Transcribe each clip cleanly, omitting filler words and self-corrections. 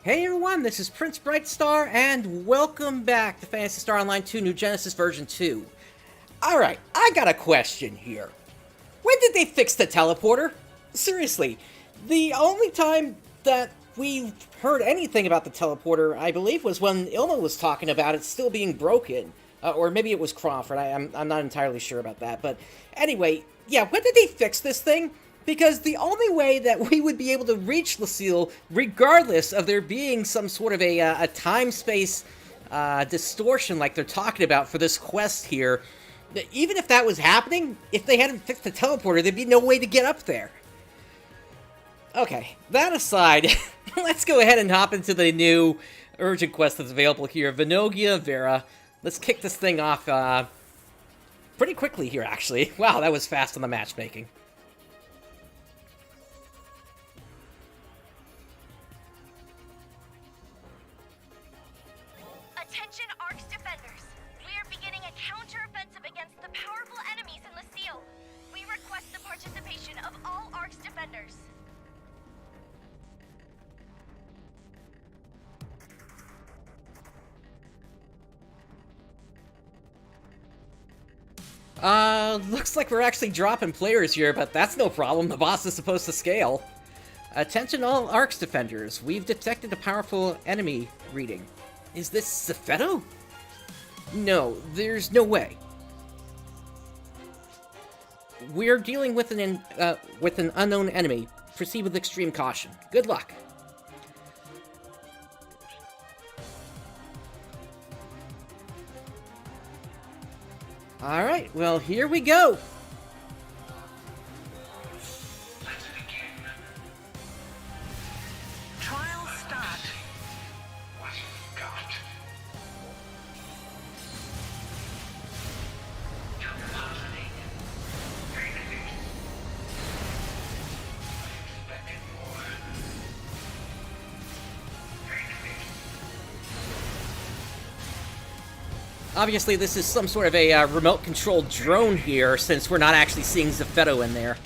Hey everyone, this is PrinceBrightstar, and welcome back to Phantasy Star Online 2 New Genesis version 2. Alright, I got a question here. When did they fix the teleporter? Seriously, the only time that we heard anything about the teleporter, I believe, was when Ilma was talking about it still being broken. Or maybe it was Crawford, I'm not entirely sure about that. But anyway, yeah, when did they fix this thing? Because the only way that we would be able to reach Lucille, regardless of there being some sort of a time-space distortion like they're talking about for this quest here, even if that was happening, if they hadn't fixed the teleporter, there'd be no way to get up there. Okay, that aside, let's go ahead and hop into the new urgent quest that's available here, Vinogia Vera. Let's kick this thing off pretty quickly here, actually. Wow, that was fast on the matchmaking. Attention Ark's defenders. We are beginning a counter-offensive against the powerful enemies in Lucille. We request the participation of all Ark's defenders. Looks like we're actually dropping players here, but that's no problem. The boss is supposed to scale. Attention all Ark's defenders. We've detected a powerful enemy reading. Is this Zepheto? No, there's no way. We're dealing with an unknown enemy. Proceed with extreme caution. Good luck. Alright, well, here we go. Trial start. What you've got. Capacity. I expected more. Obviously, this is some sort of a remote-controlled drone here, since we're not actually seeing Zepheto in there.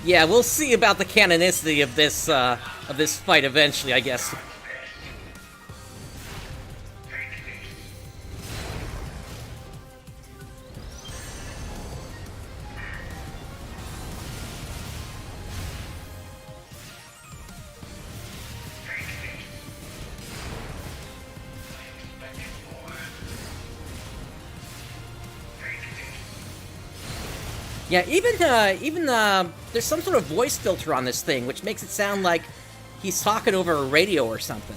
Yeah, we'll see about the canonicity of this fight eventually, I guess. Yeah, even there's some sort of voice filter on this thing, which makes it sound like he's talking over a radio or something.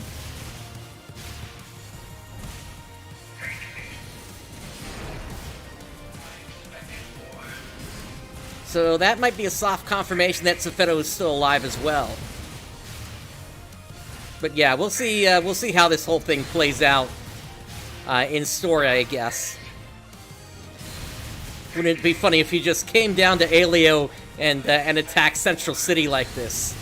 So that might be a soft confirmation that Zepheto is still alive as well. But yeah, we'll see how this whole thing plays out in story, I guess. Wouldn't it be funny if he just came down to Aleo and attacked Central City like this?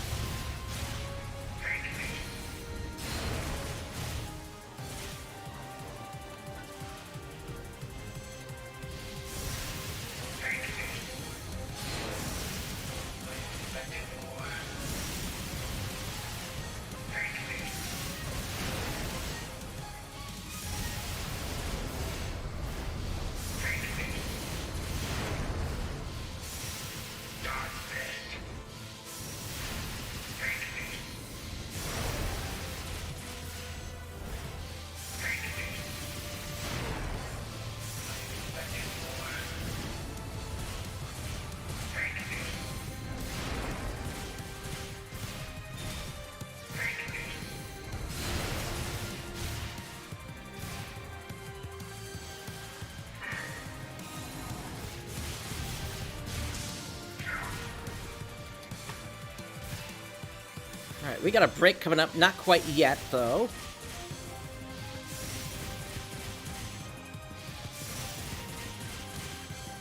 Alright, we got a break coming up. Not quite yet, though.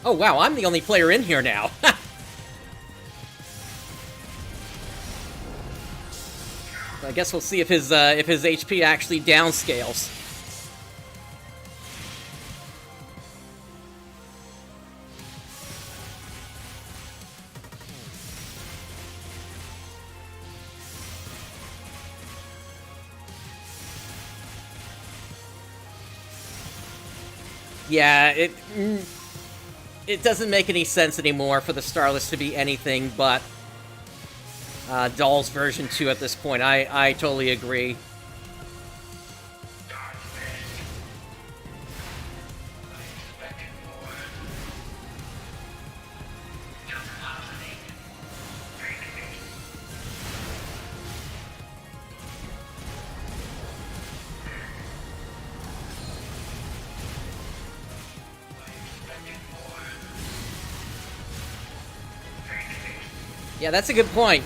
Oh wow, I'm the only player in here now. I guess we'll see if his HP actually downscales. Yeah, it doesn't make any sense anymore for the Starless to be anything but Dolls version 2 at this point. I totally agree. Yeah, that's a good point.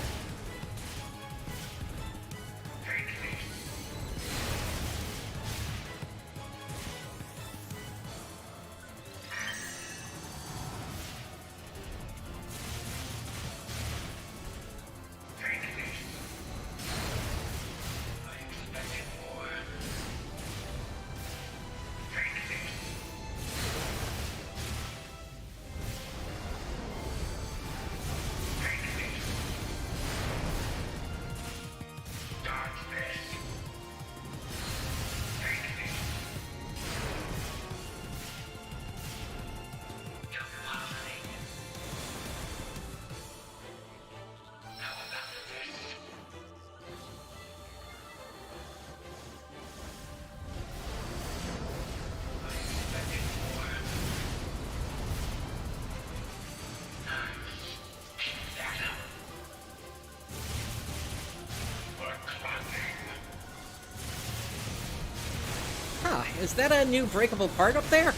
Is that a new breakable part up there?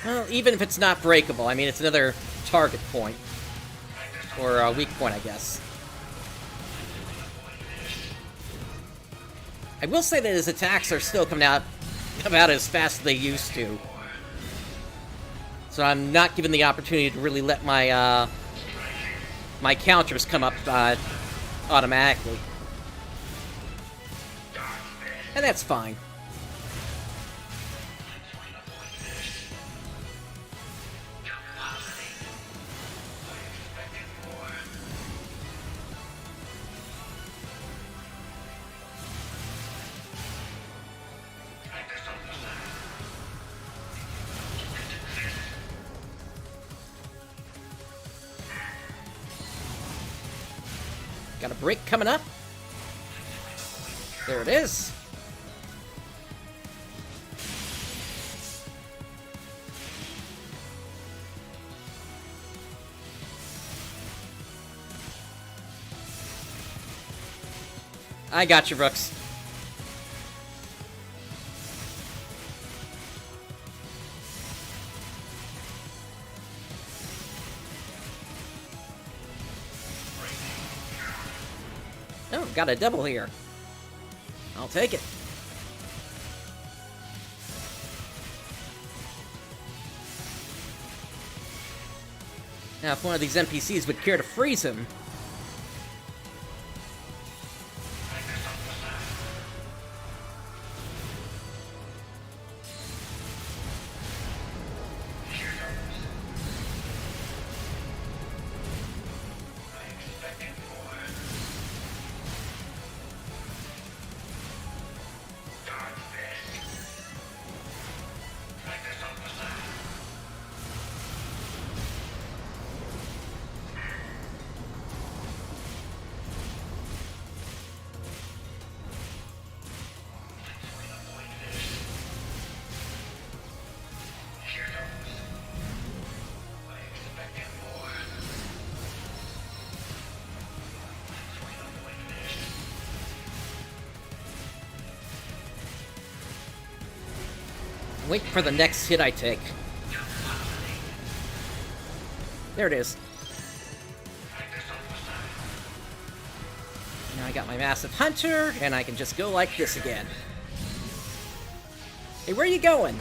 Well, even if it's not breakable, I mean, it's another target point. Or a weak point, I guess. I will say that his attacks are still coming out about as fast as they used to. So I'm not given the opportunity to really let my my counters come up automatically. And that's fine. Got a break coming up. There it is. I got you, Brooks. Oh, got a double here. I'll take it. Now, if one of these NPCs would care to freeze him... Wait for the next hit I take. There it is. Now I got my massive hunter, and I can just go like this again. Hey, where are you going?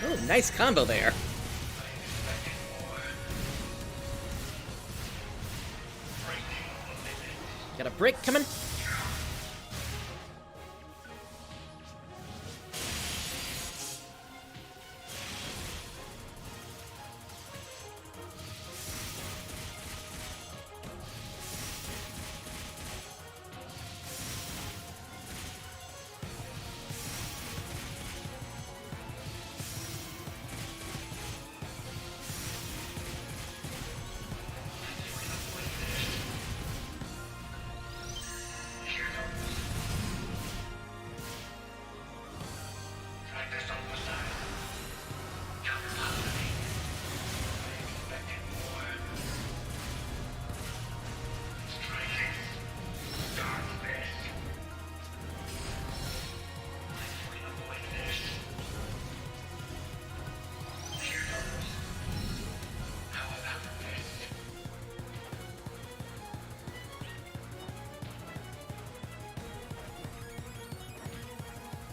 Oh, nice combo there. Got a break coming.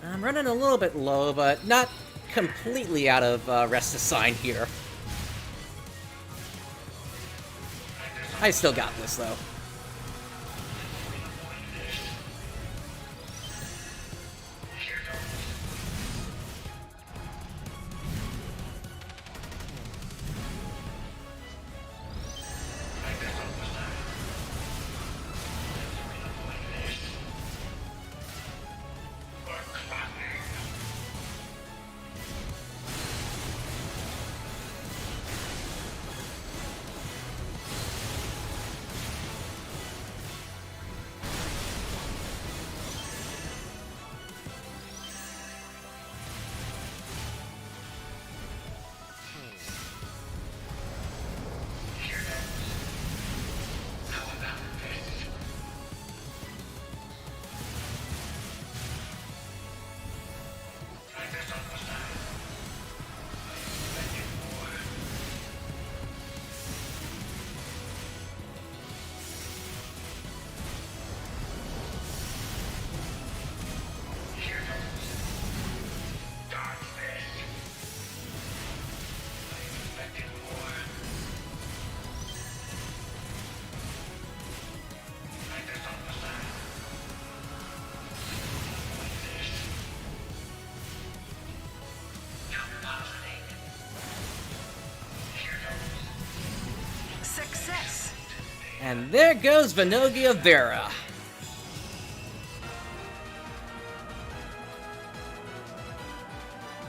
I'm running a little bit low, but not completely out of rest assign here. I still got this, though. And there goes Venogia Vera.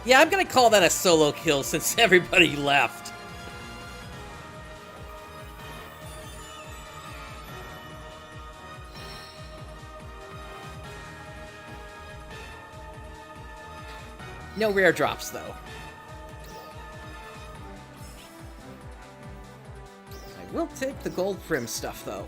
Yeah, I'm gonna call that a solo kill since everybody left. No rare drops, though. I will take the gold prim stuff, though.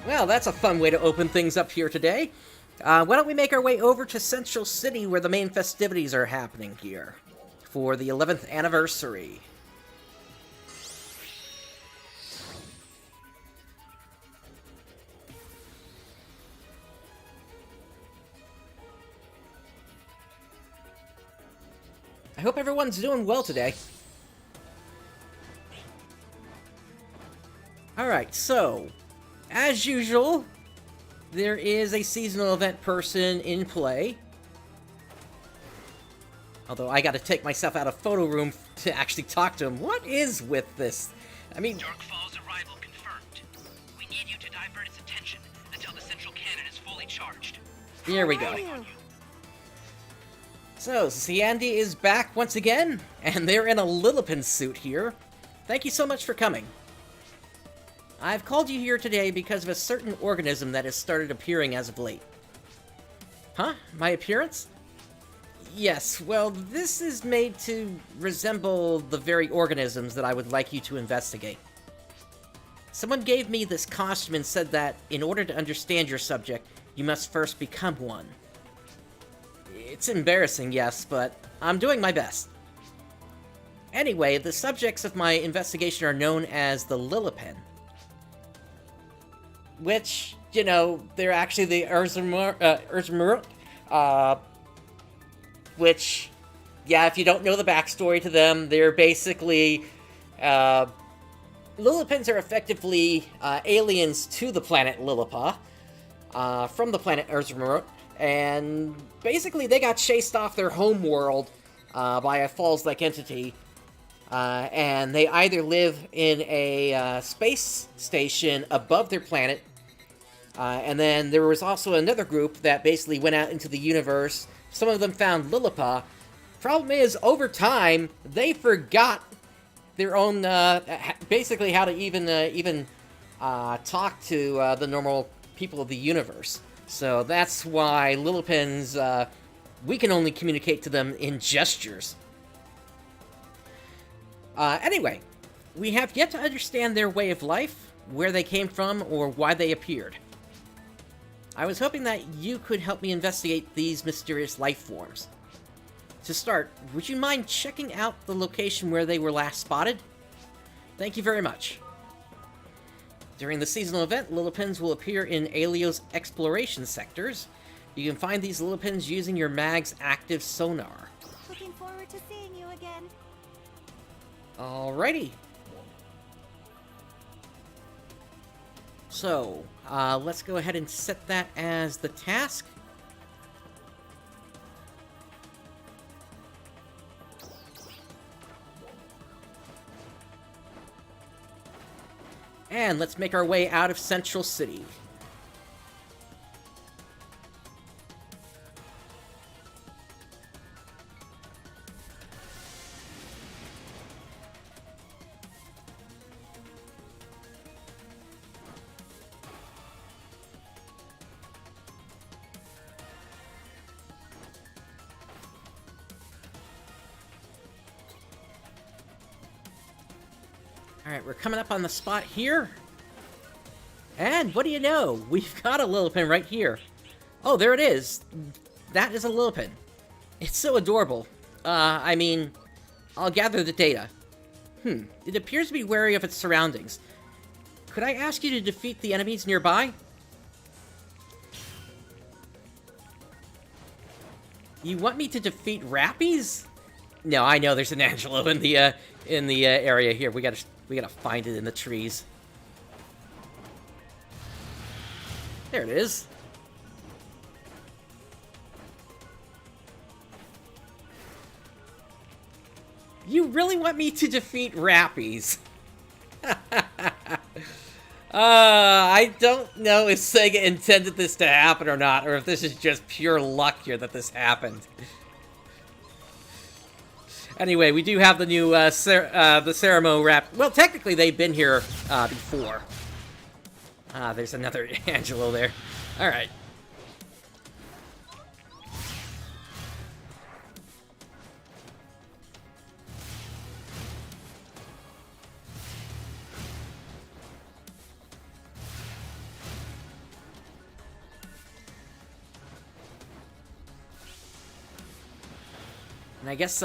Well, that's a fun way to open things up here today. Why don't we make our way over to Central City, where the main festivities are happening here for the 11th anniversary. I hope everyone's doing well today. Alright, so, as usual, there is a seasonal event person in play. Although I gotta take myself out of photo room to actually talk to him. What is with this? I mean... Darkfall's arrival confirmed. We need you to divert its attention until the central cannon is fully charged. Here we go. So, Ciandi is back once again, and they're in a Lillipans suit here. Thank you so much for coming. I've called you here today because of a certain organism that has started appearing as of late. Huh? My appearance? Yes, well, this is made to resemble the very organisms that I would like you to investigate. Someone gave me this costume and said that, in order to understand your subject, you must first become one. It's embarrassing, yes, but I'm doing my best. Anyway, the subjects of my investigation are known as the Lillipan. Which, you know, they're actually the Urzmurut, which, yeah, if you don't know the backstory to them, they're basically, Lillipans are effectively, aliens to the planet Lillipa, from the planet Urzmurut, and basically they got chased off their home world, by a falls-like entity, and they either live in a, space station above their planet, and then there was also another group that basically went out into the universe. Some of them found Lillipa. Problem is, over time, they forgot their own, basically how to even talk to the normal people of the universe. So that's why Lillipans, we can only communicate to them in gestures. Anyway, we have yet to understand their way of life, where they came from, or why they appeared. I was hoping that you could help me investigate these mysterious life forms. To start, would you mind checking out the location where they were last spotted? Thank you very much. During the seasonal event, Lillipans will appear in Aelio's exploration sectors. You can find these Lillipans using your mag's active sonar. Looking forward to seeing you again. Alrighty. So, let's go ahead and set that as the task. And let's make our way out of Central City. Alright, we're coming up on the spot here. And what do you know? We've got a Lillipin right here. Oh, there it is. That is a Lillipin. It's so adorable. I mean, I'll gather the data. It appears to be wary of its surroundings. Could I ask you to defeat the enemies nearby? You want me to defeat Rappies? No, I know there's an Angelo in the area here. We gotta find it in the trees. There it is. You really want me to defeat Rappies? I don't know if Sega intended this to happen or not, or if this is just pure luck here that this happened. Anyway, we do have the new, the Ceremo Rap. Well, technically, they've been here, before. There's another Angelo there. Alright. And I guess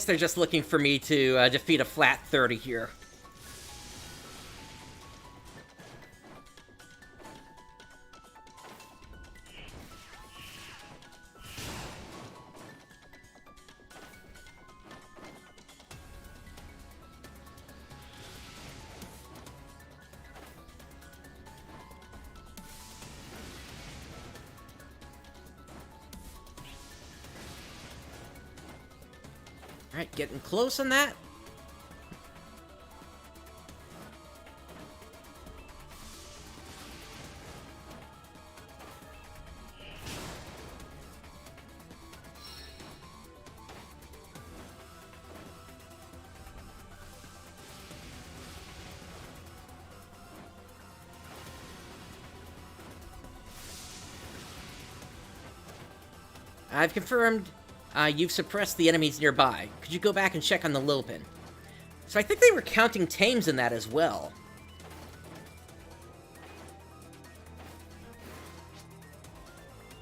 they're just looking for me to defeat a flat 30 here. Alright, getting close on that. I've confirmed you've suppressed the enemies nearby. Could you go back and check on the Lillipin? So I think they were counting tames in that as well.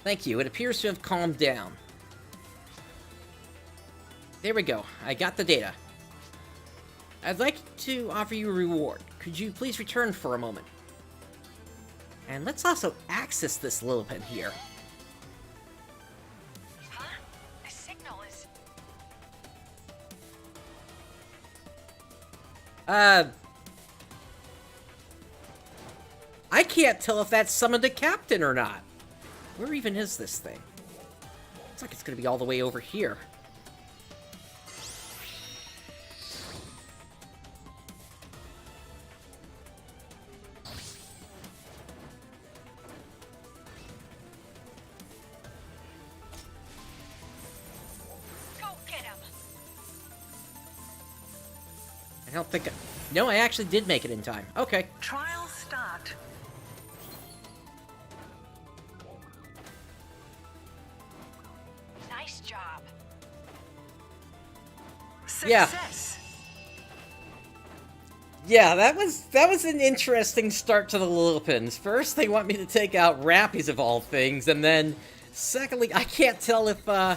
Thank you. It appears to have calmed down. There we go. I got the data. I'd like to offer you a reward. Could you please return for a moment? And let's also access this Lillipin here. I can't tell if that summoned a captain or not. Where even is this thing? Looks like it's gonna be all the way over here. Go get him. I don't think No, I actually did make it in time. Okay. Trial start. Nice job. Success. Yeah, that was an interesting start to the Lillipans. First, they want me to take out Rappies of all things, and then, secondly, I can't tell if those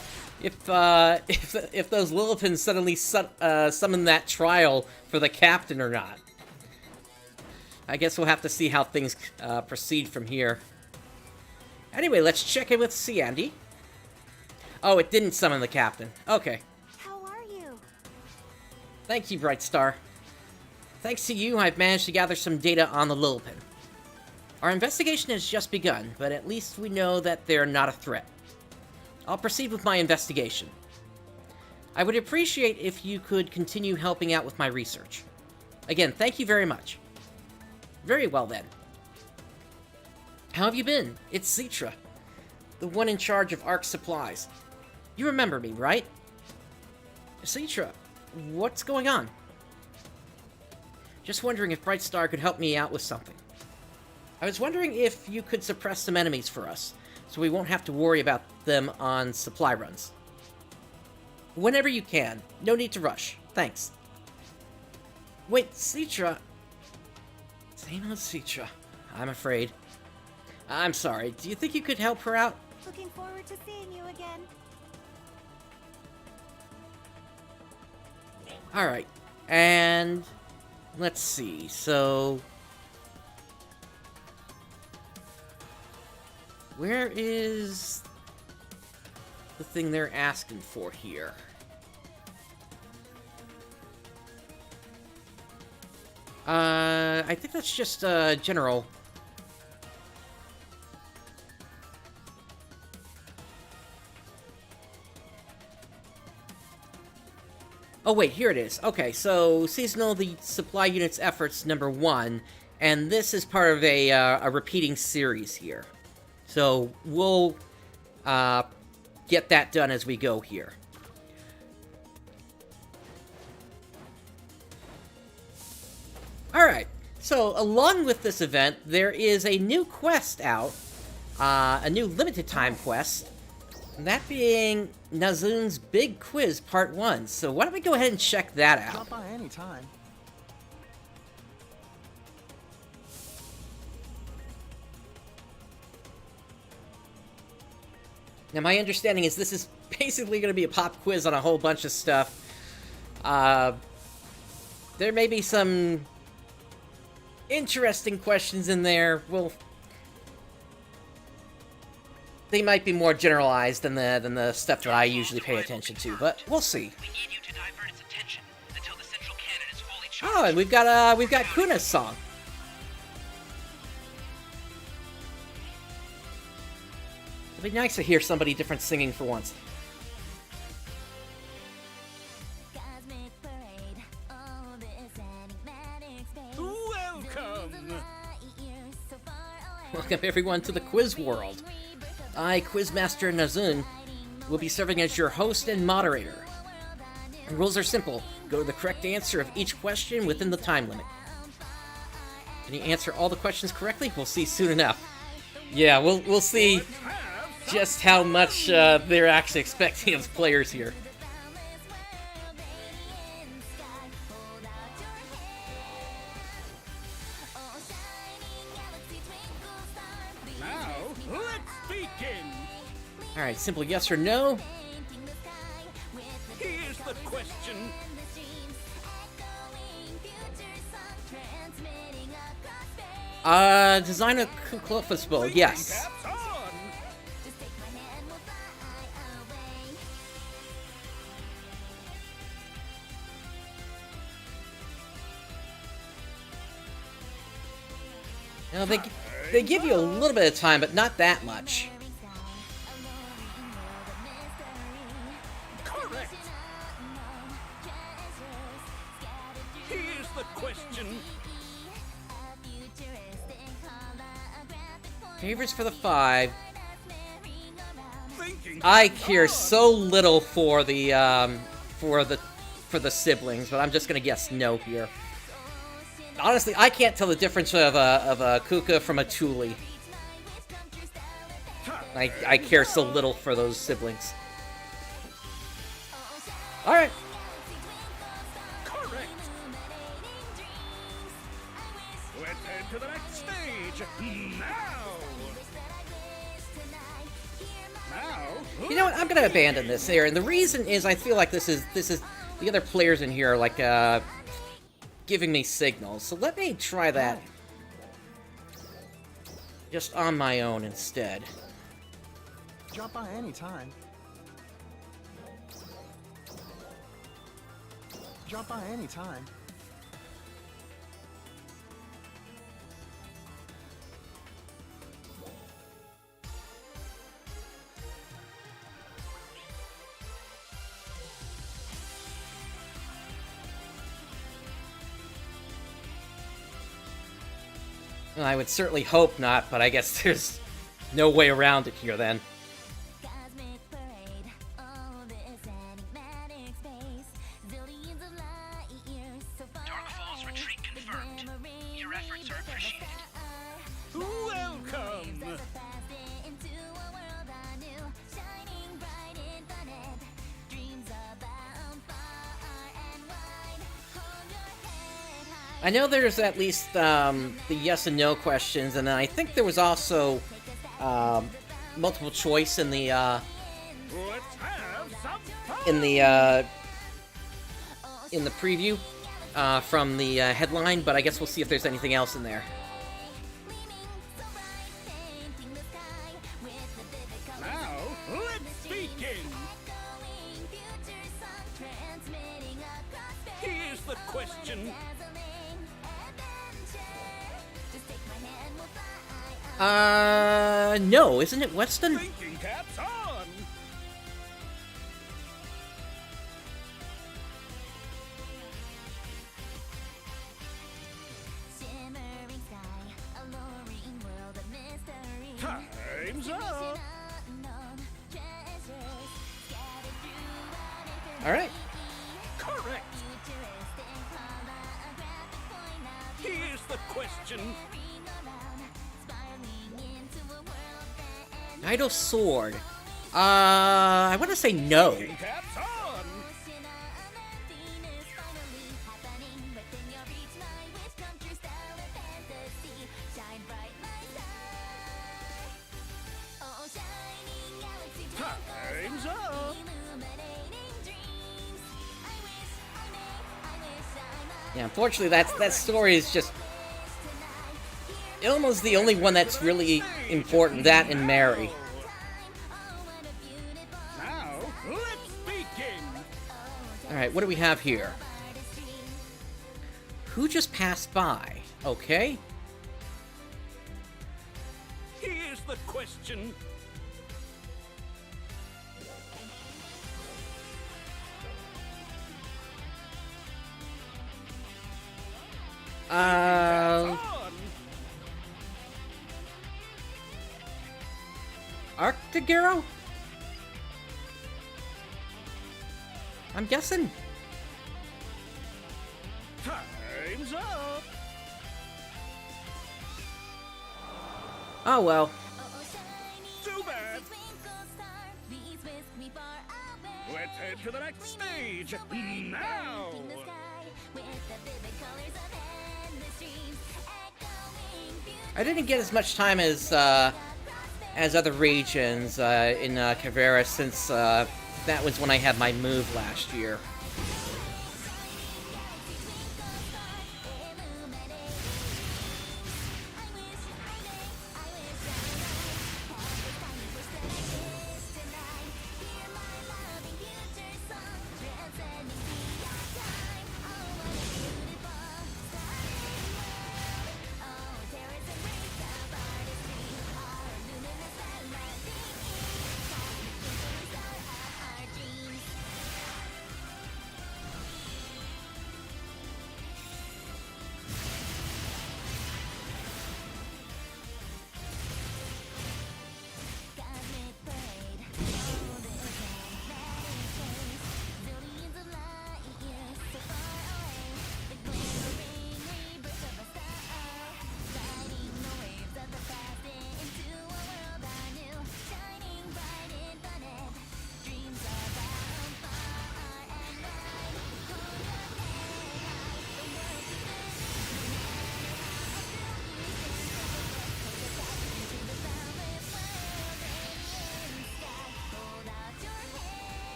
Lillipans suddenly summon that trial for the captain or not. I guess we'll have to see how things proceed from here. Anyway, let's check in with Sandy. Oh, it didn't summon the captain. Okay. How are you? Thank you, Brightstar. Thanks to you, I've managed to gather some data on the Lillipin. Our investigation has just begun, but at least we know that they're not a threat. I'll proceed with my investigation. I would appreciate if you could continue helping out with my research. Again, thank you very much. Very well, then. How have you been? It's Citra, the one in charge of ARC supplies. You remember me, right? Citra, what's going on? Just wondering if Brightstar could help me out with something. I was wondering if you could suppress some enemies for us, so we won't have to worry about them on supply runs. Whenever you can. No need to rush. Thanks. Wait, Citra. Same old Citra, I'm afraid. I'm sorry. Do you think you could help her out? Looking forward to seeing you again. Alright. And let's see. So where is the thing they're asking for here? I think that's just general. Oh wait, here it is. Okay, so seasonal the supply unit's efforts #1, and this is part of a repeating series here. So we'll get that done as we go here. Alright, so along with this event, there is a new quest out, a new limited time quest, that being Nazun's Big Quiz Part 1. So why don't we go ahead and check that out? Drop by anytime. Now, my understanding is this is basically going to be a pop quiz on a whole bunch of stuff. There may be some interesting questions in there. Well, they might be more generalized than the stuff that I usually pay attention to, but we'll see. We need you to divert its attention until the central cannon is fully Oh, charged. and we've got Kuna's song. It'd be nice to hear somebody different singing for once. Cosmic parade, oh, this enigmatic space. Welcome! So far away. Welcome everyone to the quiz world. I, Quizmaster Nazun, will be serving as your host and moderator. The rules are simple. Go to the correct answer of each question within the time limit. Can you answer all the questions correctly? We'll see soon enough. Yeah, we'll see just how much they're actually expecting of players here. Now, let's begin! Alright, simple yes or no. Here's the question. Design a Kuklofus bow, yes. Caps on! Now, they give you a little bit of time, but not that much. Correct! Here's the question. Favorites for the 5. Thinking. I care so little for the siblings, but I'm just gonna guess no here. Honestly, I can't tell the difference of a Kuka from a Thule. I care so little for those siblings. Alright. Correct! Let's head to the next stage. Now, You know what? I'm gonna abandon this here, and the reason is I feel like this is the other players in here are like giving me signals. So let me try that just on my own instead. drop by anytime. Drop by anytime. Well, I would certainly hope not, but I guess there's no way around it here then. Cosmic parade, oh, this enigmatic space. Zillions of light years so far Darkfall's away. retreat The confirmed. glimmering Your efforts are reach of the appreciated. sky. Welcome! That's a path into a world anew, shining bright infinite. Dreams abound far and wide. Hold your head high. I know there's at least the yes and no questions, and then I think there was also multiple choice in the Let's have some fun! in the preview from the headline. But I guess we'll see if there's anything else in there. Now, let's begin! Here's the question. No, isn't it Weston? Thinking caps on! Time's up. All right. Correct. Here's the question. Knight of Sword. I want to say no. Caps on. Time's up. Yeah, unfortunately, that story is just almost the only one that's really important. That and Mary. Now, let's begin. All right, what do we have here? Who just passed by? Okay. Here's the question. Uh, On. Arctigero? I'm guessing. Time's up. Oh well. Too bad. Let's head to the next stage now. I didn't get as much time as other regions in Kvaris since that was when I had my move last year.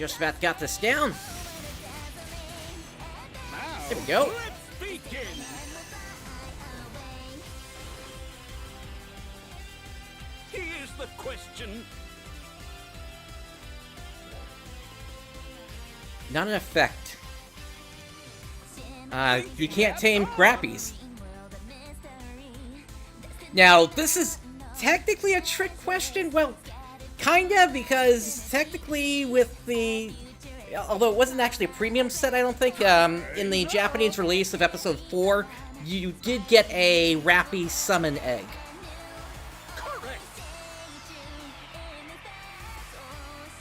Just about got this down. Now, Here we go. let's begin. Here's the question. Not an effect. You can't tame Grappies. Now, this is technically a trick question. Well, kinda, because technically with the... Although it wasn't actually a premium set, I don't think. In the Japanese release of Episode 4, you did get a Rappy Summon Egg. Correct.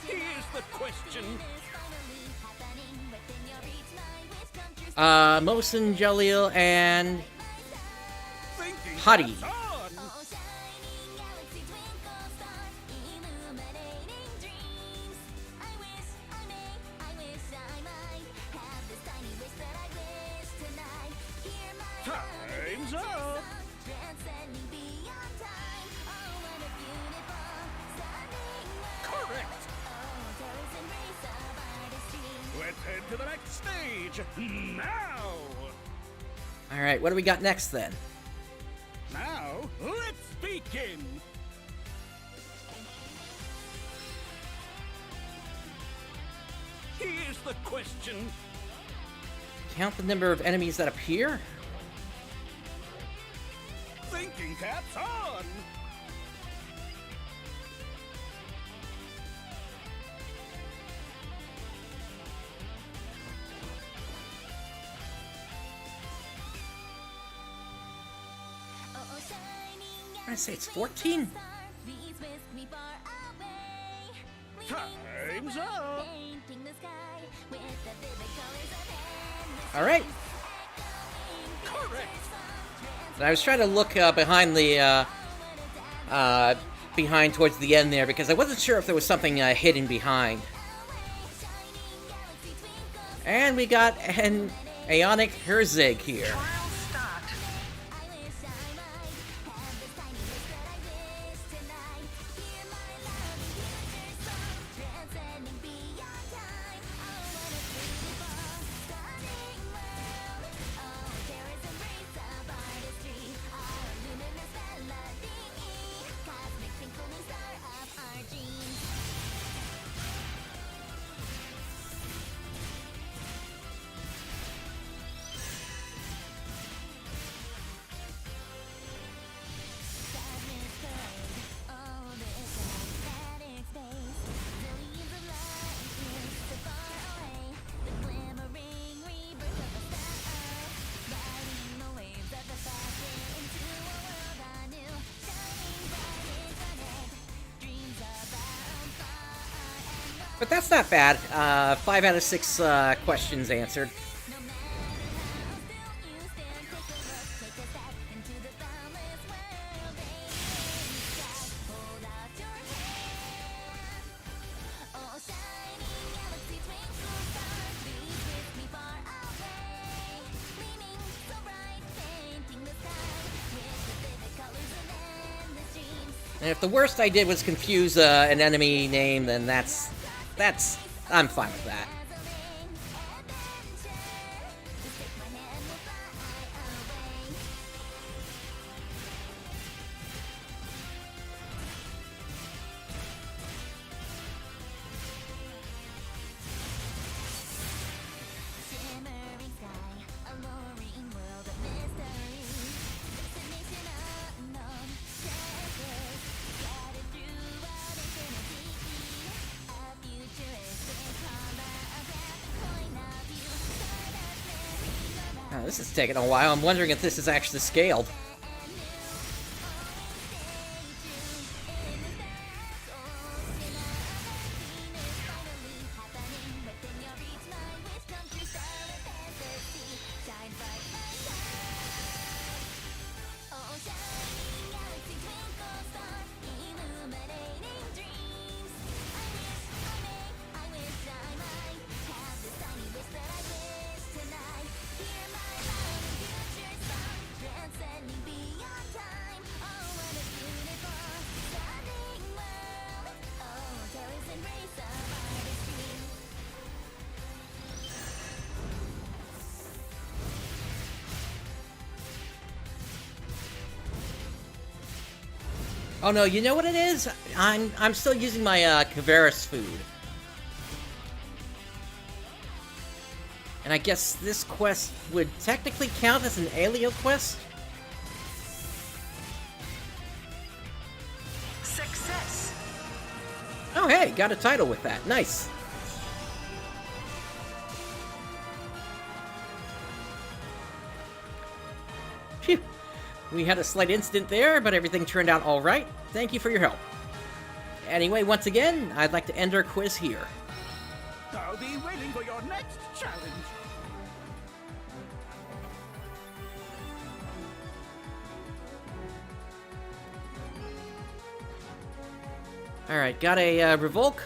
Here's the question. Mosin, Jalil, and Thinking Hadi. caps on. Time's up. Correct. Let's head to the next stage now. Alright, what do we got next then? Now, let's begin. Here's the question. Count the number of enemies that appear? Thinking caps on! I say it's 14. Time's up! All right. Correct! And I was trying to look behind the behind towards the end there because I wasn't sure if there was something hidden behind. And we got an Aeonic Herzig here. Trial start. But that's not bad. 5 out of 6 questions answered. And if the worst I did was confuse an enemy name, then that's I'm fine with that. Oh, this is taking a while. I'm wondering if this is actually scaled. Oh no, you know what it is? I'm still using my Kvaris food. And I guess this quest would technically count as an Alio quest? Success. Oh hey, got a title with that. Nice. Phew. We had a slight incident there, but everything turned out alright. Thank you for your help. Anyway, once again, I'd like to end our quiz here. I'll be waiting for your next challenge! Alright, got a Revolt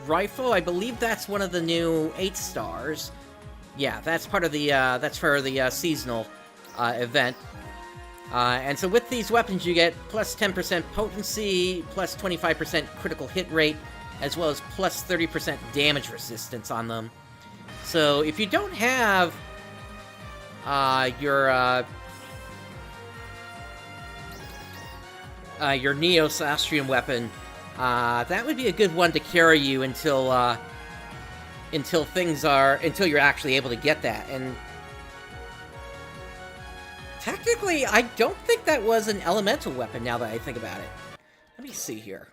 rifle. I believe that's one of the new 8 stars. Yeah, that's part of the, that's for the seasonal event. And so with these weapons you get plus 10% potency, plus 25% critical hit rate, as well as plus 30% damage resistance on them. So if you don't have your Neo-Sastrian weapon, that would be a good one to carry you until you're actually able to get that. And Technically, I don't think that was an elemental weapon now that I think about it. Let me see here.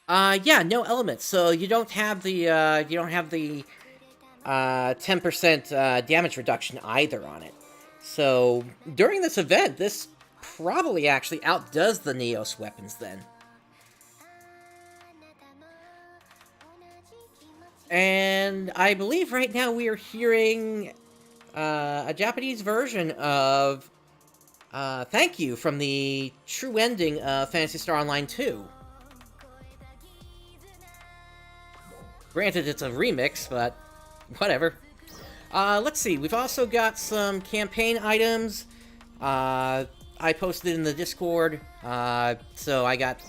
Yeah, no elements. So you don't have the 10% damage reduction either on it. So during this event, this probably actually outdoes the Neos weapons then. And I believe right now we are hearing a Japanese version of Thank You from the true ending of Phantasy Star Online 2. Granted, it's a remix, but whatever. Let's see, we've also got some campaign items. I posted in the Discord, so I got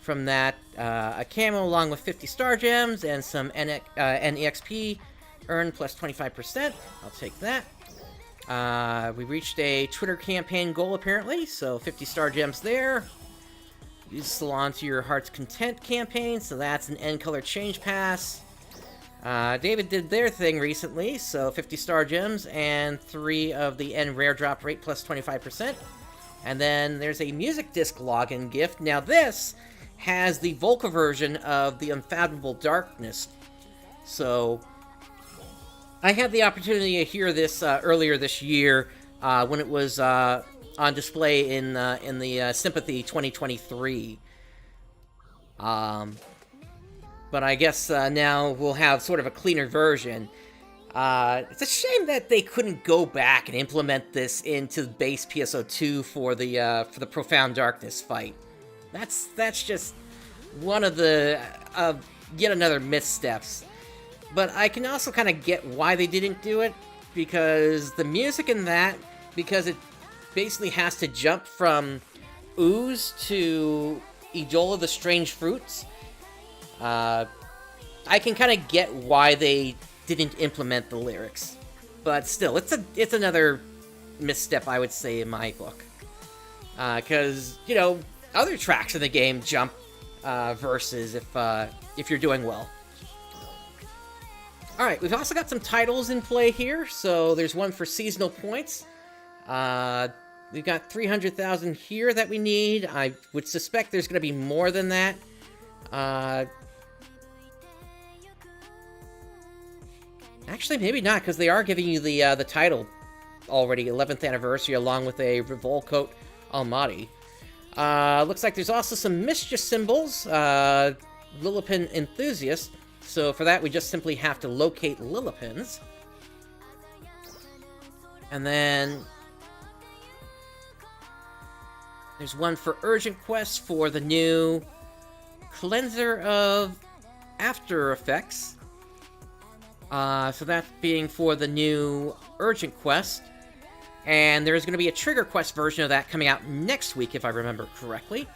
from that a camo along with 50 star gems and some NEXP earned plus 25%. I'll take that. We reached a Twitter campaign goal apparently, so 50 star gems there. Use Salon to Your Heart's Content campaign, so that's an N color change pass. David did their thing recently, so 50 star gems and 3 of the N rare drop rate plus 25%. And then there's a music disc login gift. Now this has the Volca version of the Unfathomable Darkness. So I had the opportunity to hear this earlier this year when it was on display in the Sympathy 2023. But I guess now we'll have sort of a cleaner version. It's a shame that they couldn't go back and implement this into the base PSO2 for the Profound Darkness fight. That's just one of the yet another missteps. But I can also kind of get why they didn't do it, because the music in that, because it basically has to jump from Ooze to Idola the Strange Fruits. I can kind of get why they didn't implement the lyrics, but still, it's another misstep, I would say, in my book. Because other tracks in the game jump verses if you're doing well. All right, we've also got some titles in play here. So there's one for seasonal points. We've got 300,000 here that we need. I would suspect there's going to be more than that. Actually, maybe not, because they are giving you the title already, 11th anniversary, along with a Revolcoat Almaty. Looks like there's also some Mischief symbols, Lillipan Enthusiast. So for that, we just simply have to locate Lillipans. And then there's one for Urgent Quest for the new Cleanser of After Effects. So that being for the new Urgent Quest. And there's going to be a Trigger Quest version of that coming out next week, if I remember correctly.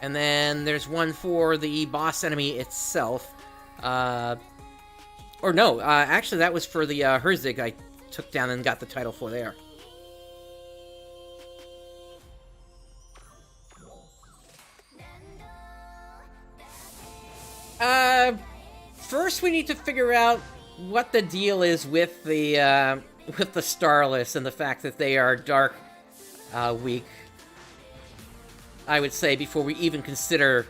And then there's one for the boss enemy itself. Actually that was for the Herzig I took down and got the title for there. First we need to figure out what the deal is with the Starless and the fact that they are Dark Week. I would say before we even consider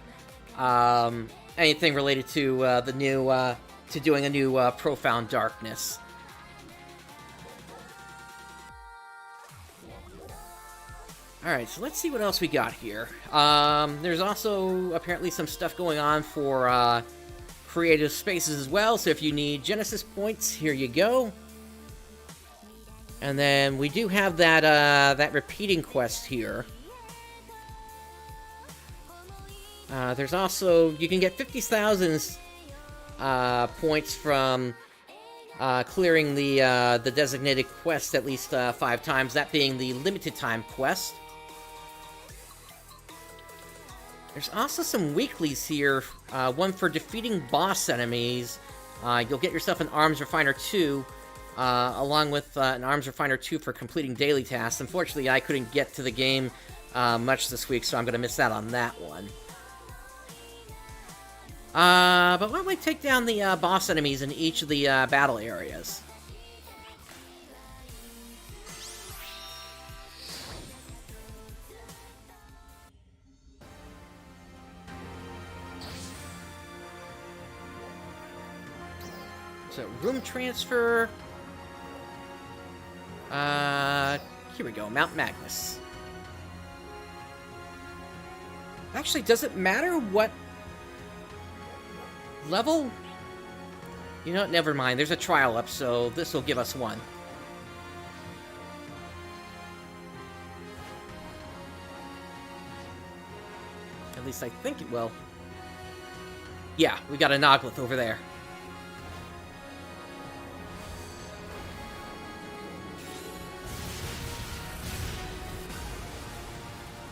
anything related to the new to doing a new Profound Darkness. Alright, so let's see what else we got here. There's also apparently some stuff going on for Creative Spaces as well, so if you need Genesis points, here you go. And then we do have that repeating quest here. There's also, you can get 50,000 points from clearing the designated quest at least 5 times, that being the limited time quest. There's also some weeklies here, one for defeating boss enemies. You'll get yourself an Arms Refiner 2, along with an Arms Refiner 2 for completing daily tasks. Unfortunately, I couldn't get to the game much this week, so I'm going to miss out on that one. But why don't we take down the boss enemies in each of the battle areas? So, room transfer. Here we go, Mount Magnus. Actually, does it matter what level? You know what, never mind. There's a trial up, so this will give us one. At least I think it will. Yeah, we got a Noglith over there.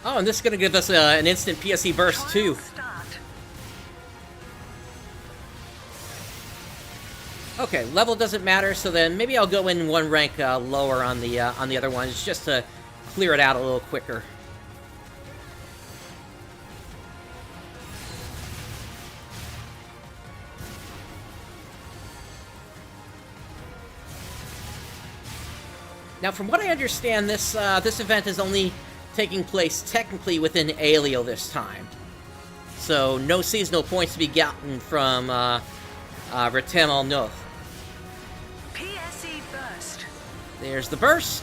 Oh, and this is going to give us an instant PSE burst, too. Start. Okay, level doesn't matter, so then maybe I'll go in one rank lower on the other ones, just to clear it out a little quicker. Now, from what I understand, this event is only taking place technically within Aelio this time. So, no seasonal points to be gotten from Retem al Noth. PSE burst. There's the burst.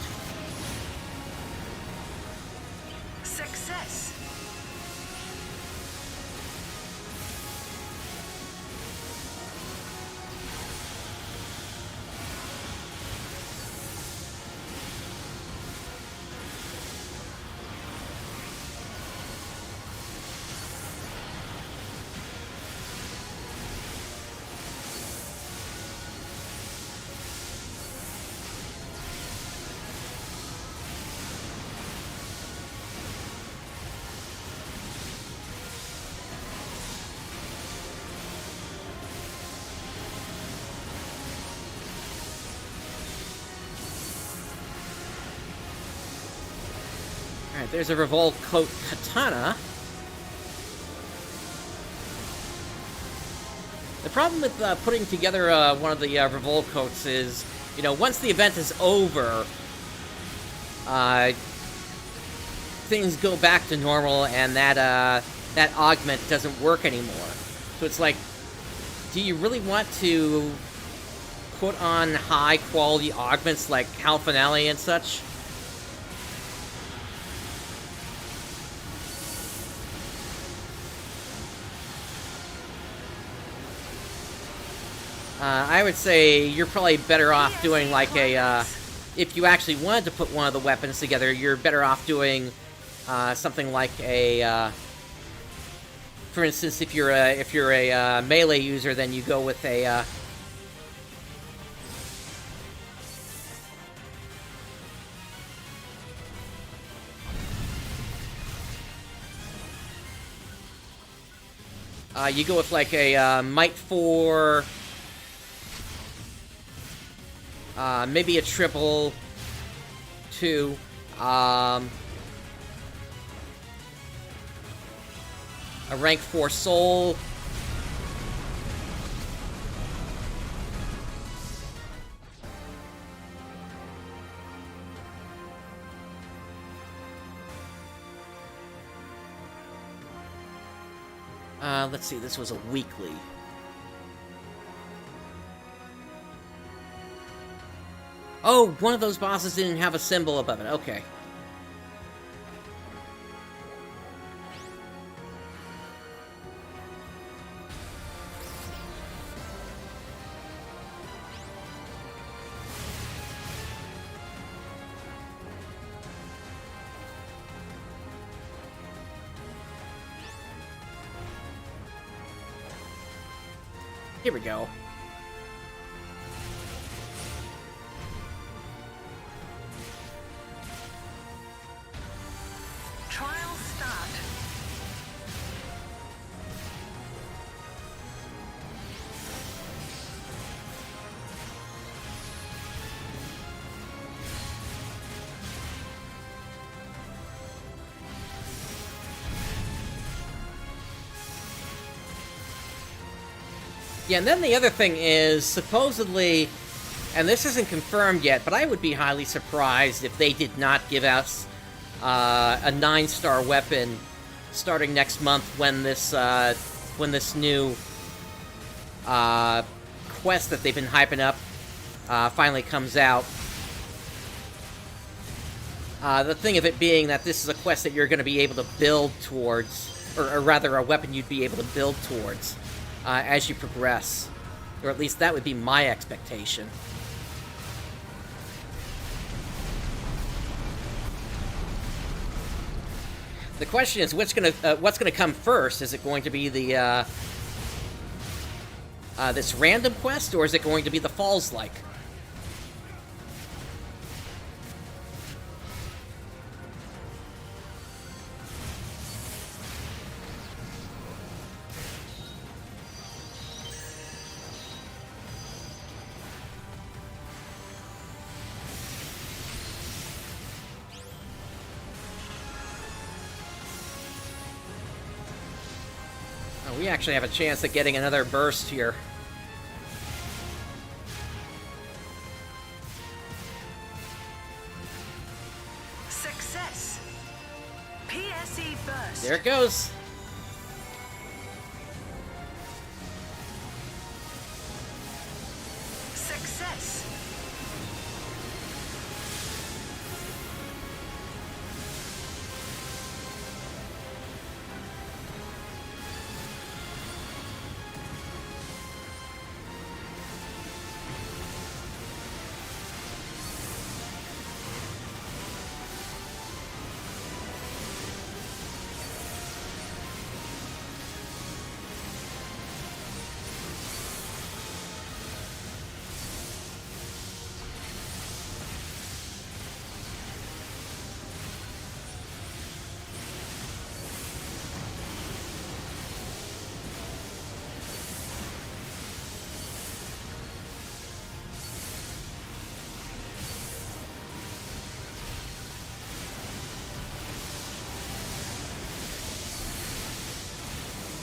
Success. Alright, there's a Revolt Coat Katana. The problem with putting together one of the Revolt Coats is, you know, once the event is over, things go back to normal and that augment doesn't work anymore. So it's like, do you really want to put on high-quality augments like Hal Finale and such? I would say you're probably better off doing like a, if you actually wanted to put one of the weapons together, you're better off doing something like a, for instance, if you're a melee user, then you go with a, you go with like a Might 4, maybe a triple 2, a rank 4 soul. Let's see, this was a weekly. Oh, one of those bosses didn't have a symbol above it. Okay. Here we go. Trial start. Yeah, and then the other thing is, supposedly, and this isn't confirmed yet, but I would be highly surprised if they did not give us a 9-star weapon starting next month when this new quest that they've been hyping up finally comes out. The thing of it being that this is a quest that you're going to be able to build towards, or rather a weapon you'd be able to build towards as you progress. Or at least that would be my expectation. The question is, what's gonna come first? Is it going to be the this random quest, or is it going to be the Falls-like? We actually have a chance at getting another burst here. Success. PSE burst. There it goes. Success.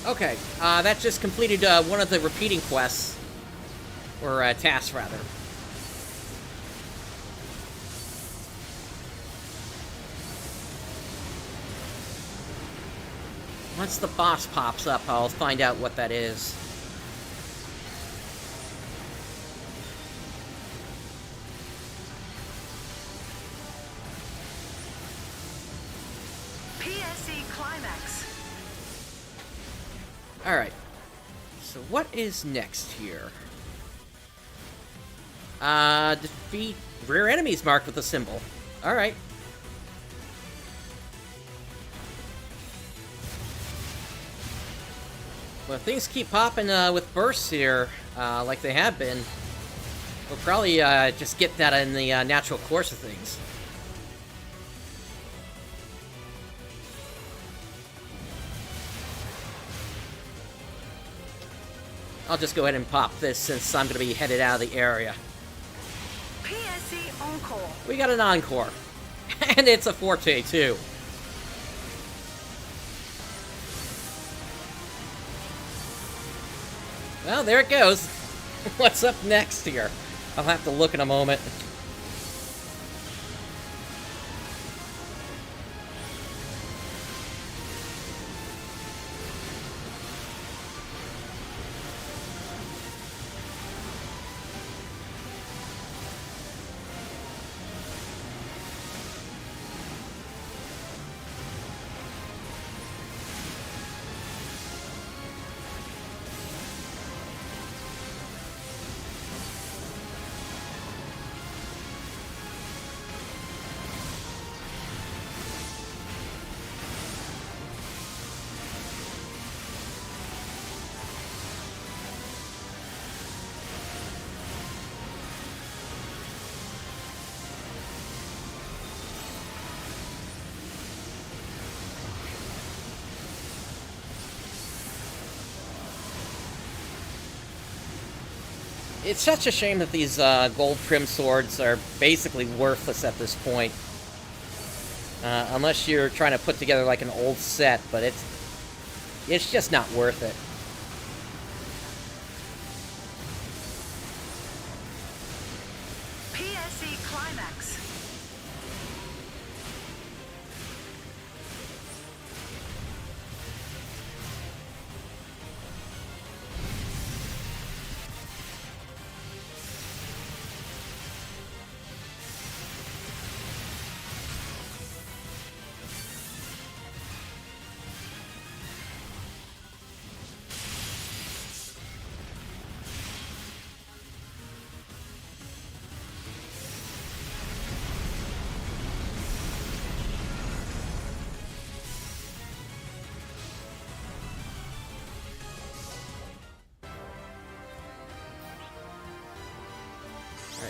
Okay, that just completed one of the repeating quests, or tasks, rather. Once the boss pops up, I'll find out what that is. PSE climax. Alright. So what is next here? Defeat rear enemies marked with a symbol. Alright. Well, if things keep popping with bursts here, like they have been, we'll probably just get that in the natural course of things. I'll just go ahead and pop this since I'm going to be headed out of the area. PSE encore. We got an encore. And it's a Forte, too. Well, there it goes. What's up next here? I'll have to look in a moment. It's such a shame that these gold trim swords are basically worthless at this point. Unless you're trying to put together like an old set, but it's just not worth it.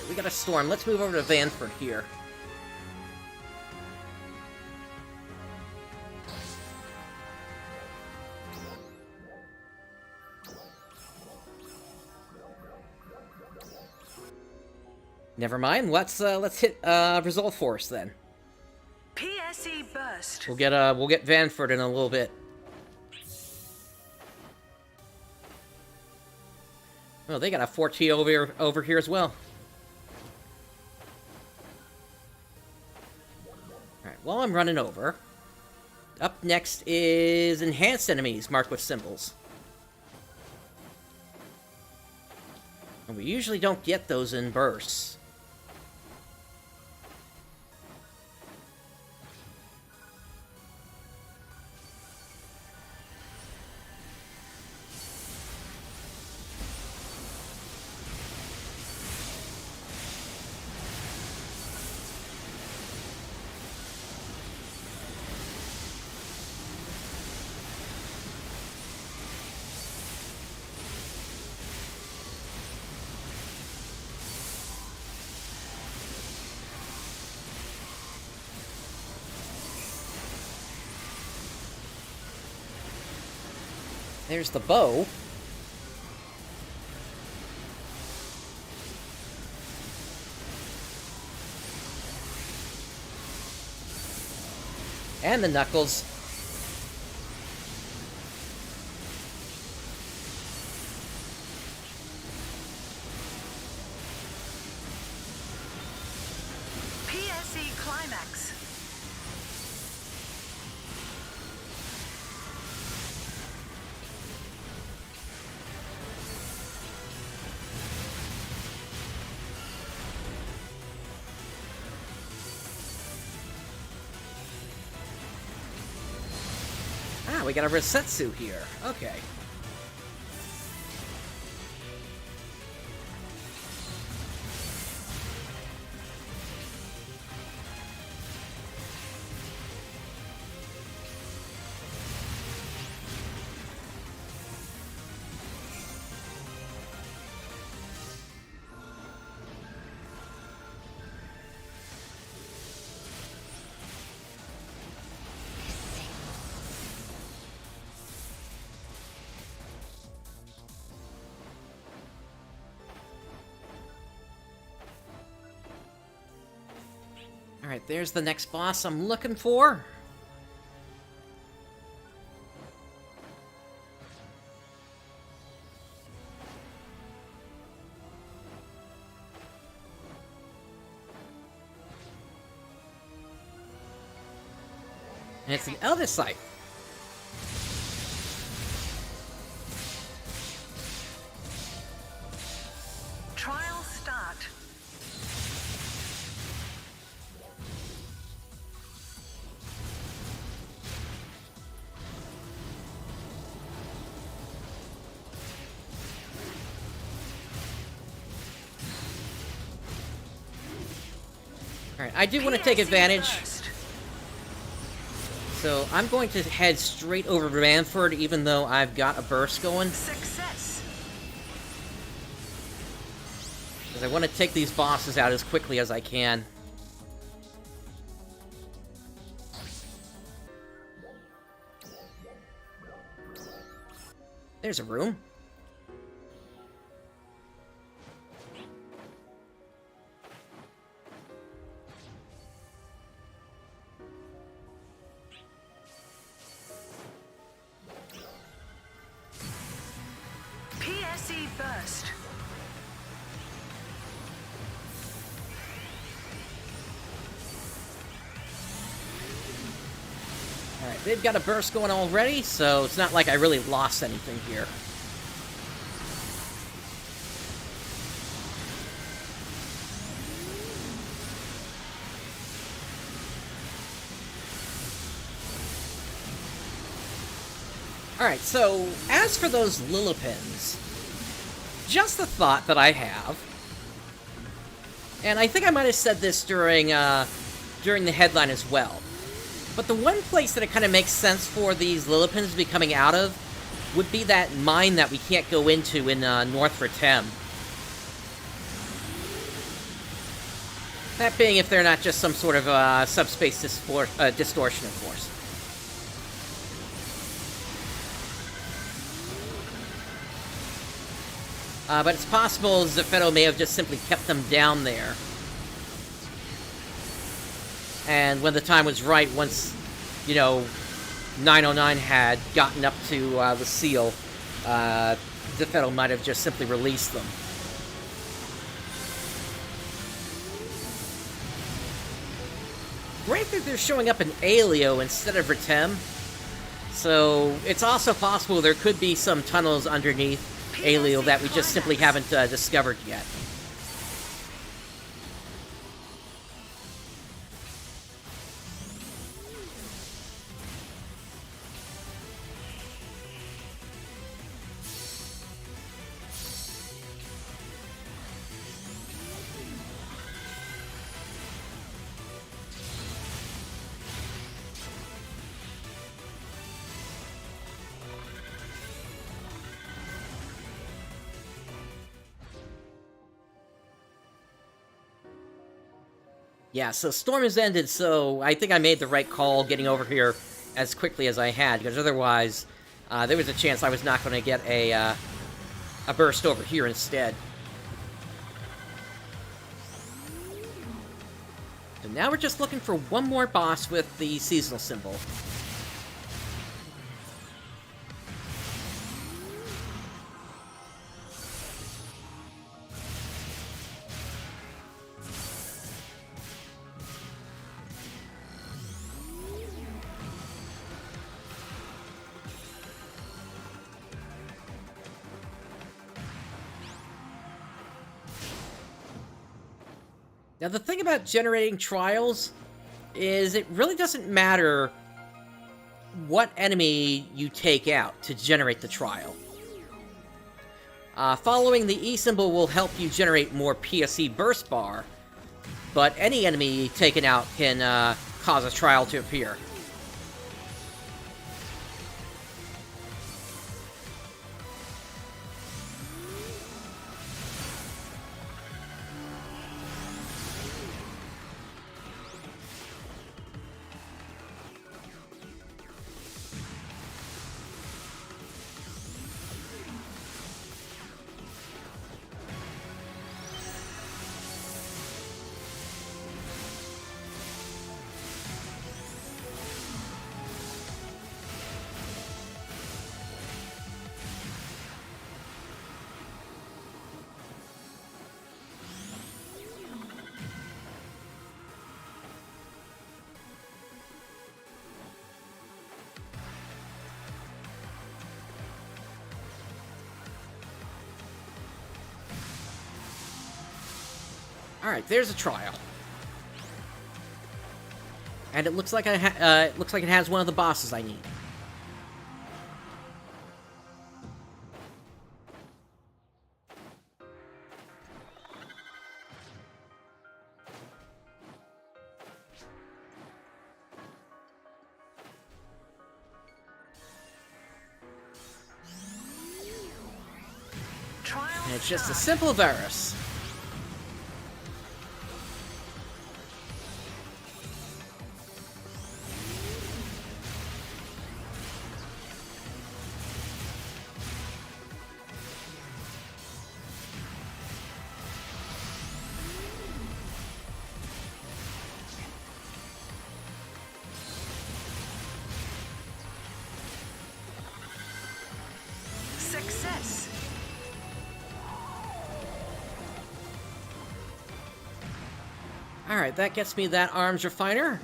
Alright, we got a storm. Let's move over to Vanford here. Never mind. Let's hit Resolve Force then. PSE Burst. We'll get Vanford in a little bit. Oh, they got a 4T over here as well. Alright, while I'm running over, up next is Enhanced Enemies marked with symbols. And we usually don't get those in bursts. There's the bow. And the knuckles. PSE Climax. Ah, we got a Resetsu here. Okay. Alright, there's the next boss I'm looking for. And it's the eldest site. Trial start. Alright, I do want to take PSE advantage. Burst. So I'm going to head straight over to Manford, even though I've got a burst going. Success. Because I want to take these bosses out as quickly as I can. There's a room. PSE Burst. Alright, they've got a burst going already, so it's not like I really lost anything here. Alright, so as for those Lillipans, just a thought that I have, and I think I might have said this during the headline as well, but the one place that it kind of makes sense for these Lillipans to be coming out of would be that mine that we can't go into in North Rotem. That being if they're not just some sort of subspace distortion, of course. But it's possible Zeffetto may have just simply kept them down there. And when the time was right, once, 909 had gotten up to the seal, Zeffetto might have just simply released them. Great that they're showing up in Alio instead of Ritem. So it's also possible there could be some tunnels underneath Alio that we just simply haven't discovered yet. Yeah, so Storm has ended, so I think I made the right call getting over here as quickly as I had, because otherwise, there was a chance I was not going to get a burst over here instead. So now we're just looking for one more boss with the seasonal symbol. Now, the thing about generating trials is it really doesn't matter what enemy you take out to generate the trial. Following the E symbol will help you generate more PSE burst bar, but any enemy taken out can cause a trial to appear. Alright, there's a trial. And it looks like it has one of the bosses I need. And it's just a simple virus. Success. Alright, that gets me that arms refiner.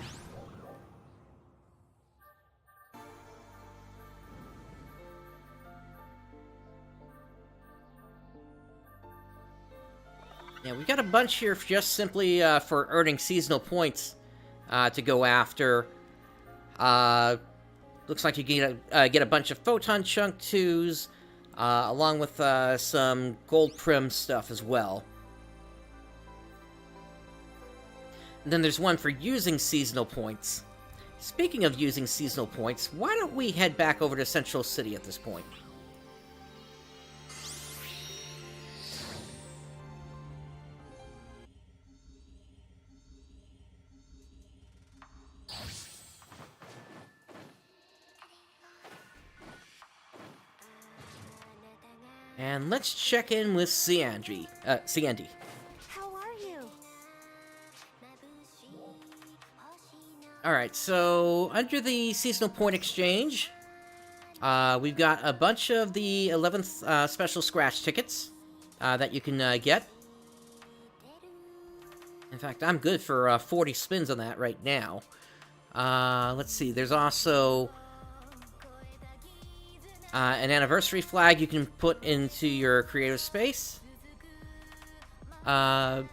Yeah, we got a bunch here just simply for earning seasonal points to go after. Looks like you get a bunch of photon chunk 2s, along with some gold prim stuff as well. And then there's one for using seasonal points. Speaking of using seasonal points, why don't we head back over to Central City at this point? And let's check in with Sandy. How are you? Alright, so under the seasonal point exchange, we've got a bunch of the 11th special scratch tickets that you can get. In fact, I'm good for 40 spins on that right now. Let's see, there's also an anniversary flag you can put into your creative space. And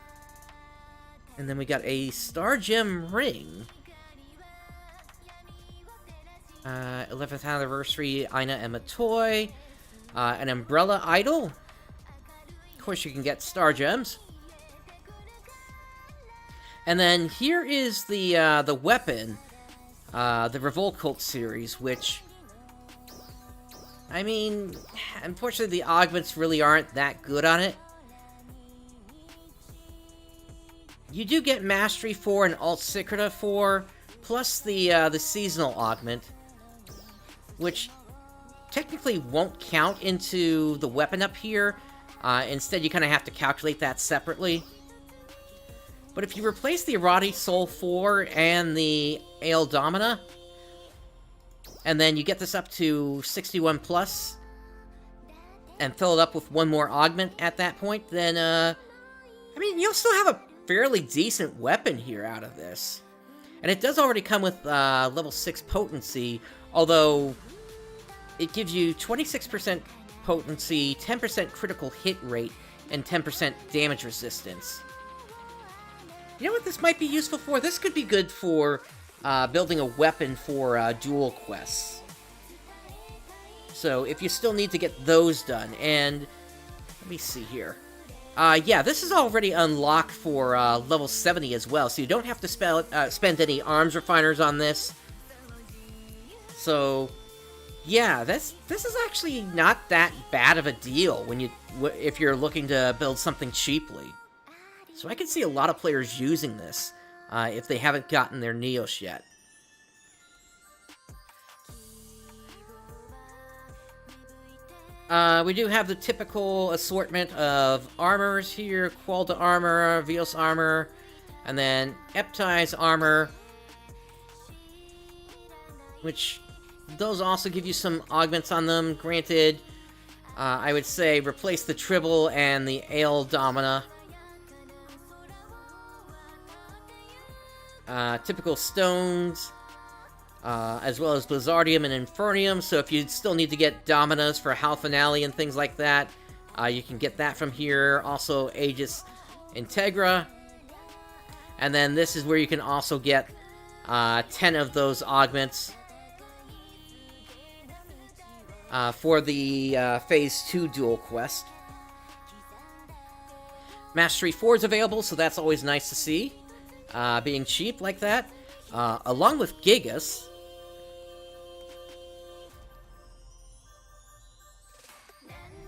then we got a Star Gem ring. 11th anniversary Ina Emma toy. An umbrella idol. Of course, you can get Star Gems. And then here is the weapon, the Revolt Cult series, which, I mean, unfortunately the augments really aren't that good on it. You do get Mastery 4 and Alt Secreta 4, plus the seasonal augment, which technically won't count into the weapon up here. Instead, you kind of have to calculate that separately. But if you replace the Arati Soul 4 and the Ale Domina, and then you get this up to 61 plus, and fill it up with one more augment at that point, then, I mean, you'll still have a fairly decent weapon here out of this. And it does already come with level 6 potency, although it gives you 26% potency, 10% critical hit rate, and 10% damage resistance. You know what this might be useful for? This could be good for building a weapon for dual quests. So if you still need to get those done, and let me see here. Yeah, this is already unlocked for level 70 as well, so you don't have to spend any arms refiners on this. So yeah, this is actually not that bad of a deal if you're looking to build something cheaply. So I can see a lot of players using this if they haven't gotten their Neos yet. We do have the typical assortment of armors here: Qualda armor, Veos armor, and then Eptai's armor, which those also give you some augments on them. Granted, I would say replace the Tribble and the Ale Domina. Typical stones, as well as Blizzardium and Infernium, so if you still need to get Dominas for Hal Finale and things like that, you can get that from here. Also, Aegis Integra. And then this is where you can also get 10 of those augments for the Phase 2 dual quest. Mastery 4 is available, so that's always nice to see. Being cheap like that, along with Gigas.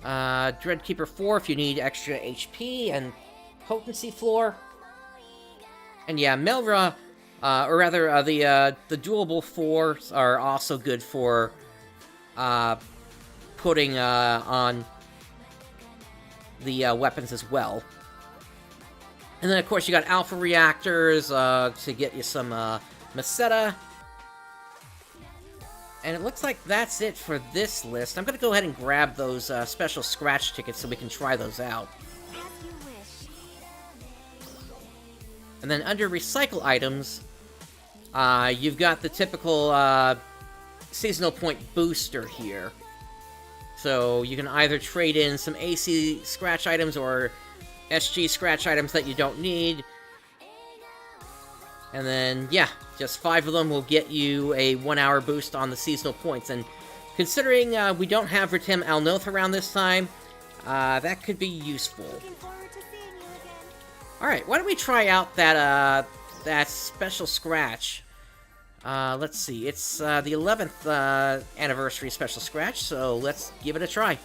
Dreadkeeper 4 if you need extra HP and potency floor. And yeah, Melra, or rather, the Duelable 4s are also good for putting on the weapons as well. And then, of course, you got Alpha Reactors to get you some Meseta. And it looks like that's it for this list. I'm going to go ahead and grab those special scratch tickets so we can try those out. As you wish. And then under Recycle Items, you've got the typical seasonal point booster here. So you can either trade in some AC scratch items or SG scratch items that you don't need. And then, yeah, just 5 of them will get you a 1-hour boost on the seasonal points. And considering we don't have Ritem Alnoth around this time, that could be useful. Looking forward to seeing you again. Alright, why don't we try out that special scratch. Let's see, it's the 11th anniversary special scratch, so let's give it a try.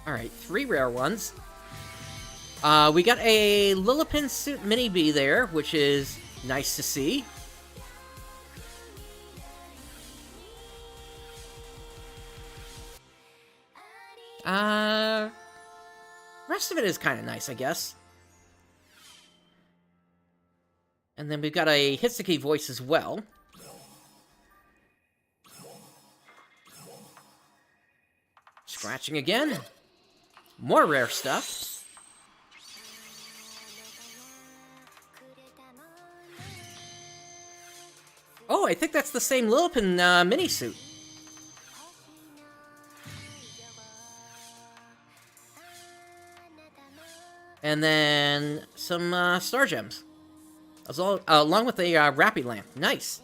Alright, 3 rare ones. We got a Lillipans suit mini-B there, which is nice to see. Rest of it is kind of nice, I guess. And then we've got a Hitsuki voice as well. Scratching again. More rare stuff. Oh, I think that's the same Lillipan mini-suit. And then some star gems. Along with a Rappy lamp. Nice.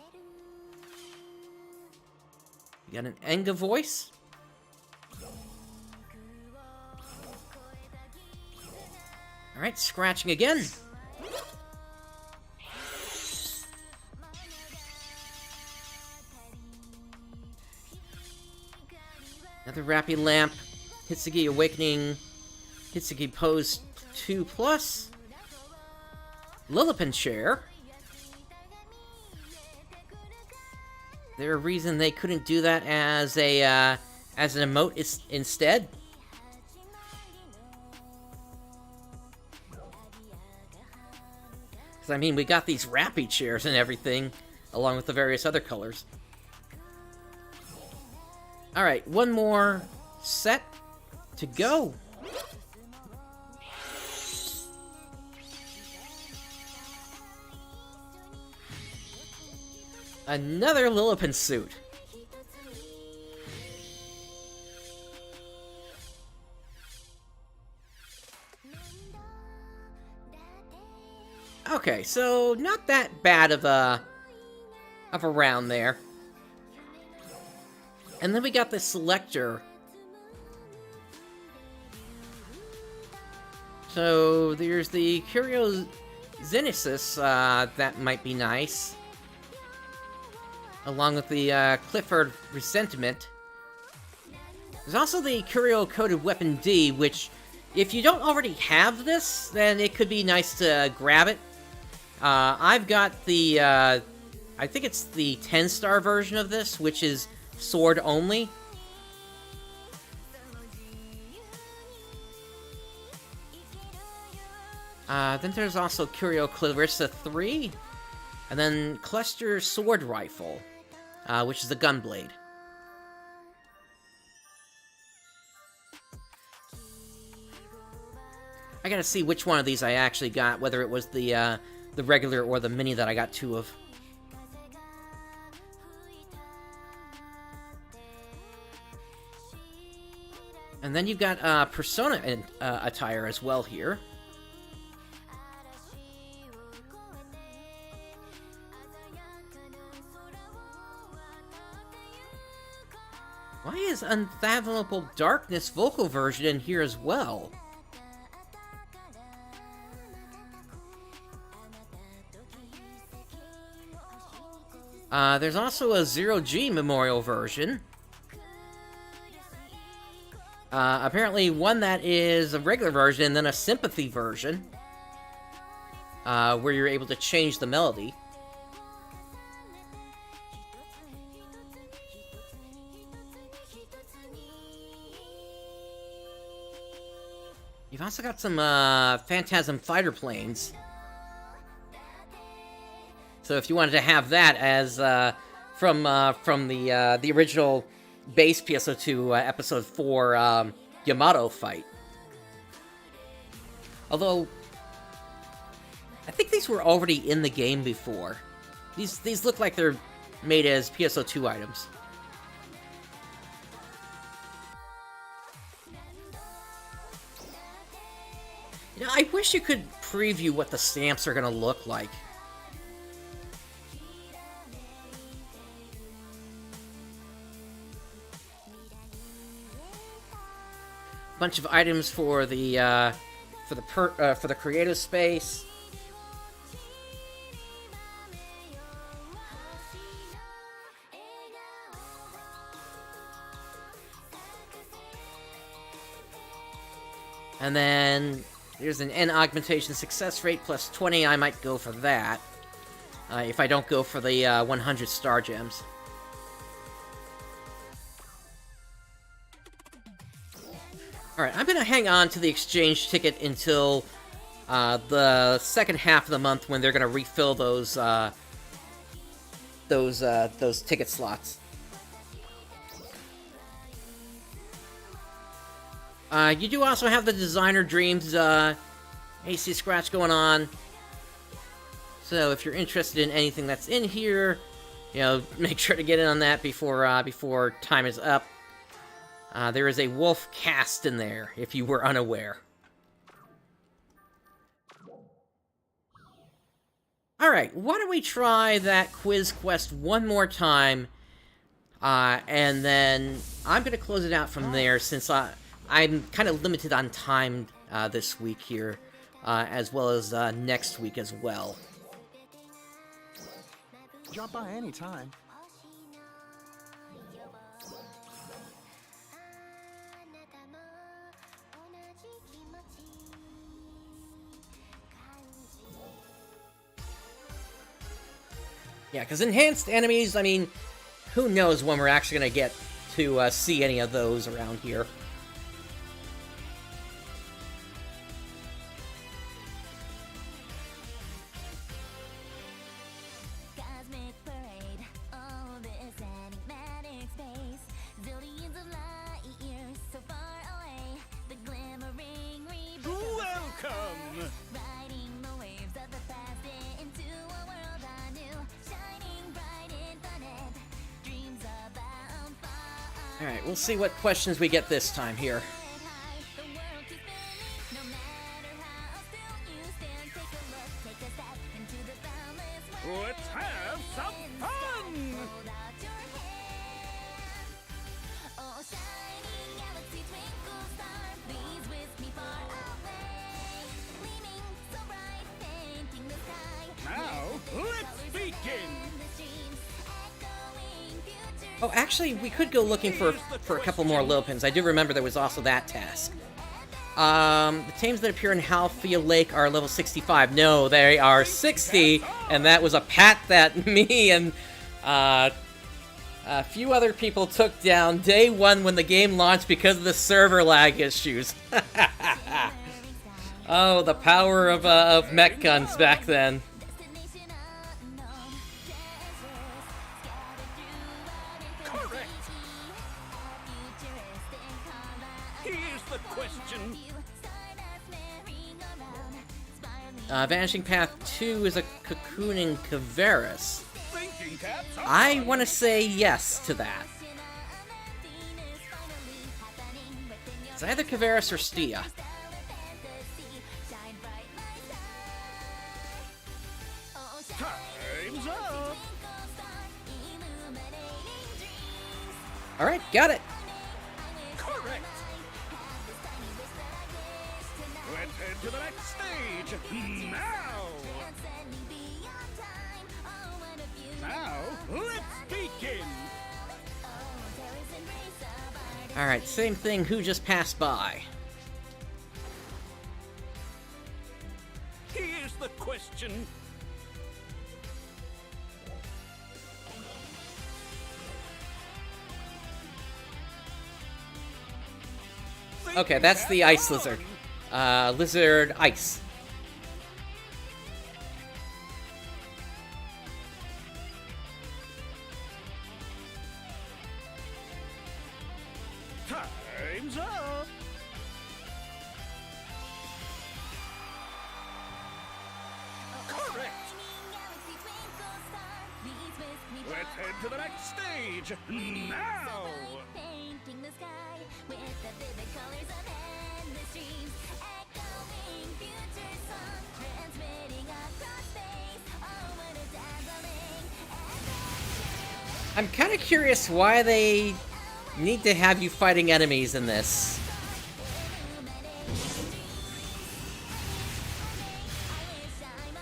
You got an Enga voice. Alright, scratching again. Another Rappy lamp. Hitsuki Awakening. Hitsuki Pose 2+. Lillipan chair. There a reason they couldn't do that as a as an emote instead? Because I mean, we got these Rappy chairs and everything, along with the various other colors. All right, one more set to go. Another Lillipan suit. Okay, so not that bad of a round there. And then we got the selector. So there's the Curio Genesis, that might be nice. Along with the Clifford Resentment. There's also the Curio Coded Weapon D, which, if you don't already have this, then it could be nice to grab it. I've got the, I think it's the 10-star version of this, which is sword only. Then there's also Curio Clarissa 3, and then Cluster Sword Rifle, which is a gunblade. I gotta see which one of these I actually got, whether it was the regular or the mini that I got two of. And then you've got Persona attire as well here. Why is Unfathomable Darkness vocal version in here as well? There's also a Zero-G Memorial version. Apparently one that is a regular version and then a Sympathy version. Where you're able to change the melody. You've also got some Phantasm fighter planes. So if you wanted to have that as from the original base PSO2 episode 4 Yamato fight. Although I think these were already in the game before. These look like they're made as PSO2 items. You know, I wish you could preview what the stamps are going to look like. Bunch of items for the creative space. And then there's an N augmentation success rate plus 20. I might go for that. If I don't go for the 100 star gems. Alright, I'm gonna hang on to the exchange ticket until the second half of the month when they're gonna refill those ticket slots. You do also have the Designer Dreams AC Scratch going on. So if you're interested in anything that's in here, you know, make sure to get in on that before time is up. There is a wolf cast in there, if you were unaware. Alright, why don't we try that quiz quest one more time, and then I'm going to close it out from there, since I'm kind of limited on time this week here, as well as next week as well. Drop by anytime. Yeah, because enhanced enemies, I mean, who knows when we're actually going to get to see any of those around here. Cosmic parade, all this enigmatic space, zillions of light years so far away, the glimmering Welcome! riding the waves of the past into a world anew, shining bright infinite, dreams about far. Alright, we'll see what questions we get this time here. The world keeps spinning, no matter how still you stand, take a look, take a step into the boundless world. Let's have some fun! Hold out your hand. Oh, shining galaxy, twinkle star, please whisk me far away. Gleaming so bright, painting the sky. Now, let's begin! The streams echoing future. Oh, actually, we could go looking for a couple more Lillipans. I do remember there was also that task. The tames that appear in Halffield Lake are level 65. No, they are 60, and that was a pat that me and a few other people took down day one when the game launched because of the server lag issues. Oh, the power of mech guns back then. Destination unknown, treasures scattered throughout infinity. Correct. Futuristic combat. Here's the question. Stardust merry-go-round, spiraling. Vanishing Path 2 is a cocooning Kvaris. Thinking caps are I want to say yes to that. It's either Kvaris or Stia. time's up. Alright, got it. Correct. Let's head to the next stage. Now, let's begin. Alright, same thing, who just passed by? Here's the question. Okay, that's the ice lizard. Lizard ice. Time's up. Correct. Let's head to the next stage. Now. Painting the sky with the vivid colors of endless dreams, echoing future song, transmitting across space. Oh, what a dazzling adventure! I'm kind of curious why they need to have you fighting enemies in this.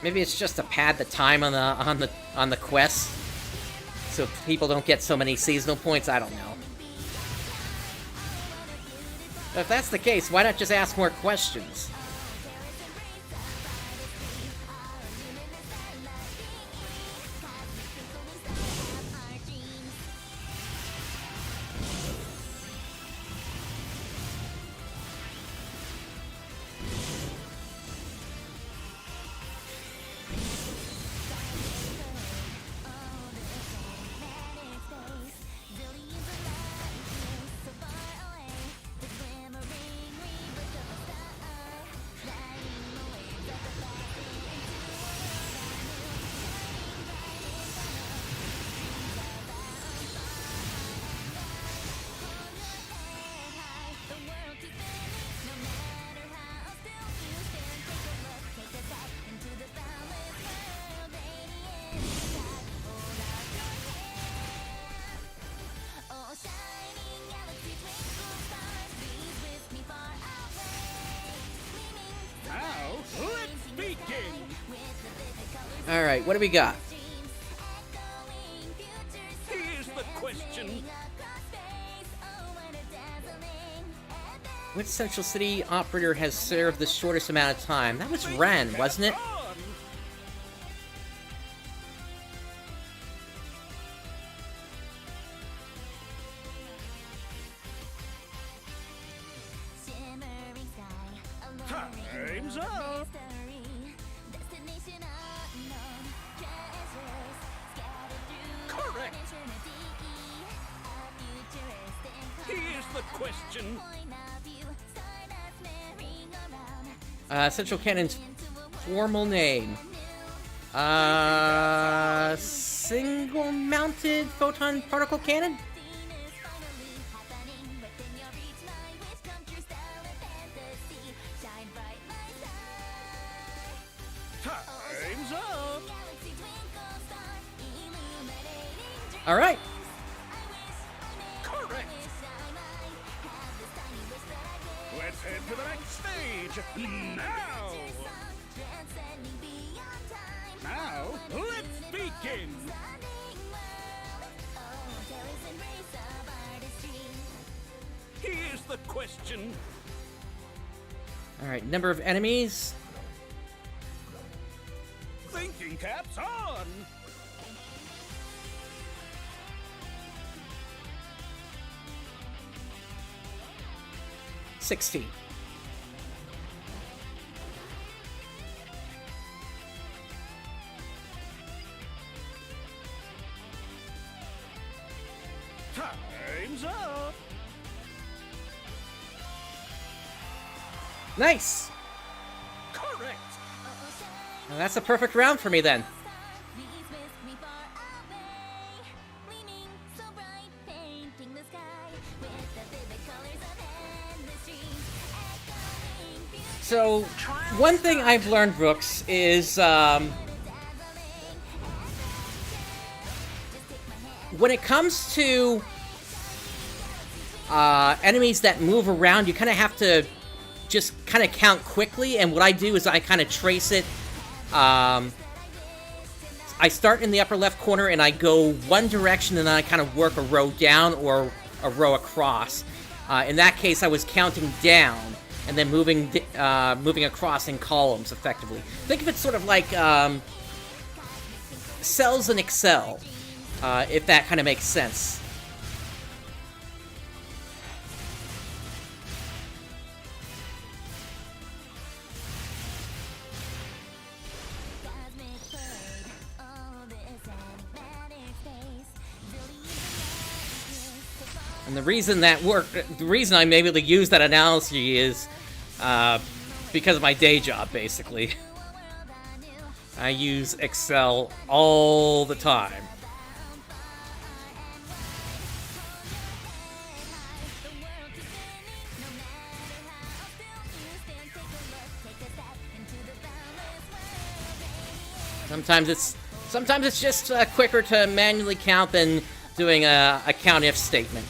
Maybe it's just to pad the time on the quest, so people don't get so many seasonal points. I don't know. But if that's the case, why not just ask more questions? All right, what do we got? Here's the question. Which Central City operator has served the shortest amount of time? That was Ren, wasn't it? On. Time's up. Correct. Here's the question. Central Cannon's formal name. Single-mounted photon particle cannon? Time's up. All right. Correct. Let's head to the next stage. Now, let's begin. Here's the question. All right, number of enemies. Thinking caps on. $16. Time's up. Nice. Correct. Well, that's a perfect round for me then. So, one thing I've learned, Brooks, is when it comes to enemies that move around, you kind of have to just kind of count quickly, and what I do is I kind of trace it. I start in the upper left corner, and I go one direction, and then I kind of work a row down or a row across. In that case, I was counting down, and then moving across in columns, effectively. Think of it sort of like cells in Excel, if that kind of makes sense. And the reason that the reason I'm able to use that analogy is because of my day job, basically. I use Excel all the time. Sometimes it's just quicker to manually count than doing a count if statement.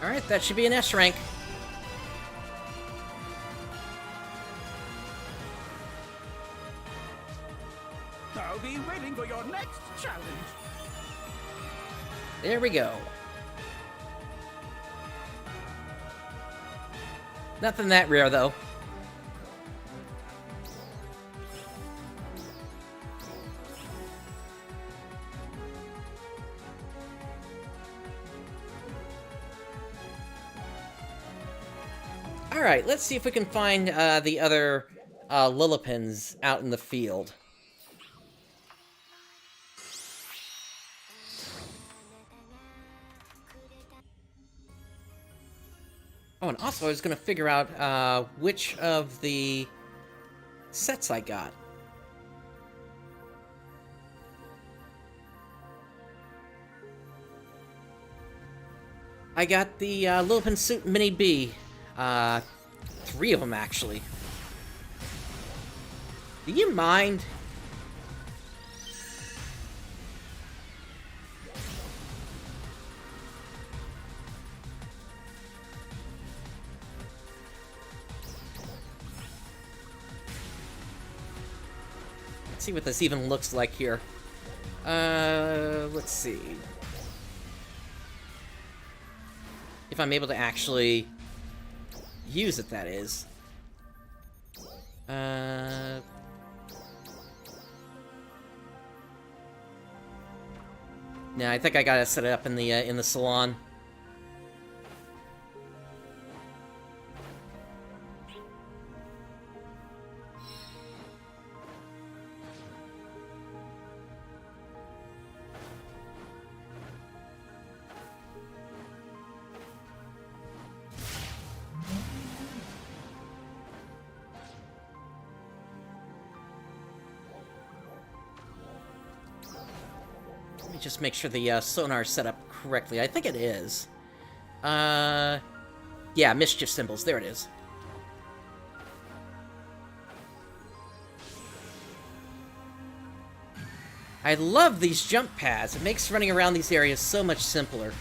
Alright, that should be an S rank. I'll be waiting for your next challenge. There we go. Nothing that rare, though. Alright, let's see if we can find the other Lillipans out in the field. Oh, and also I was going to figure out which of the sets I got. I got the Lillipin Suit Mini B. 3 of them, actually. Do you mind? Let's see what this even looks like here. Let's see. If I'm able to actually use it, that is. Yeah, I think I gotta set it up in the salon. Let me just make sure the sonar is set up correctly. I think it is. Yeah, mischief symbols. There it is. I love these jump pads. It makes running around these areas so much simpler.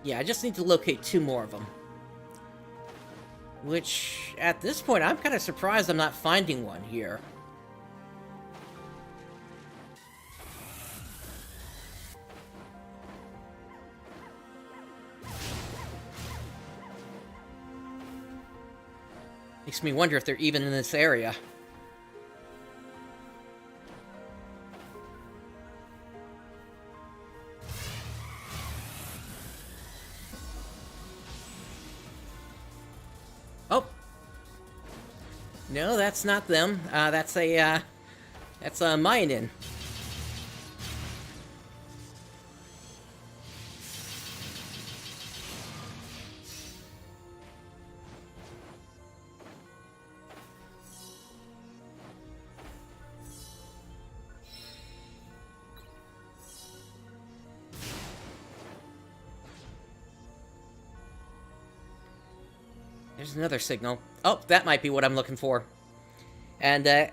Yeah, I just need to locate 2 more of them. Which, at this point, I'm kind of surprised I'm not finding one here. Makes me wonder if they're even in this area. Oh! No, that's not them. That's a Mayanin. There's another signal. Oh, that might be what I'm looking for. And,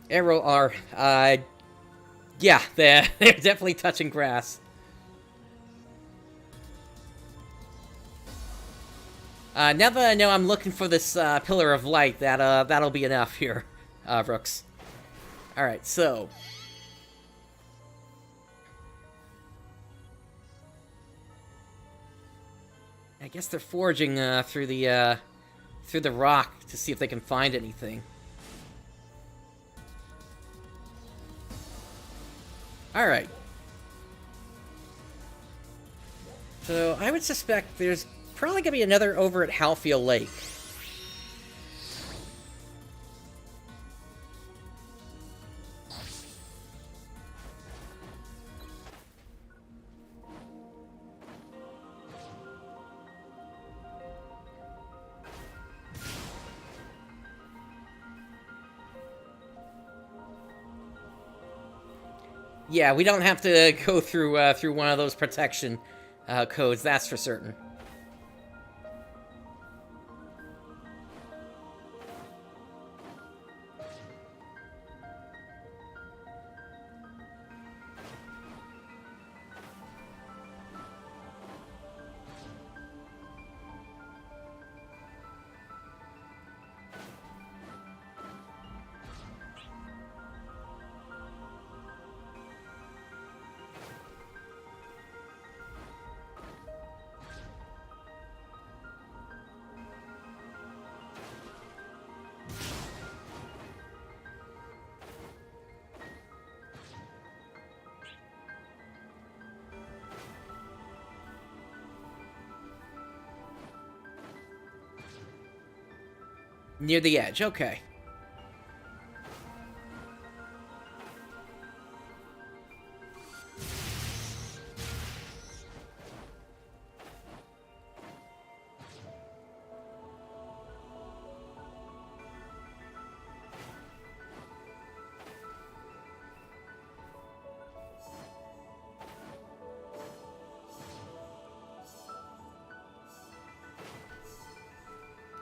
Arrow are, yeah, they're definitely touching grass. Now that I know I'm looking for this pillar of light, that'll be enough here, Rooks. Alright, so... I guess they're foraging through the rock to see if they can find anything. Alright. So, I would suspect there's probably gonna be another over at Halfield Lake. Yeah, we don't have to go through one of those protection codes, that's for certain. Near the edge, okay.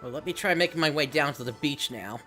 Well, let me try making my way down to the beach now.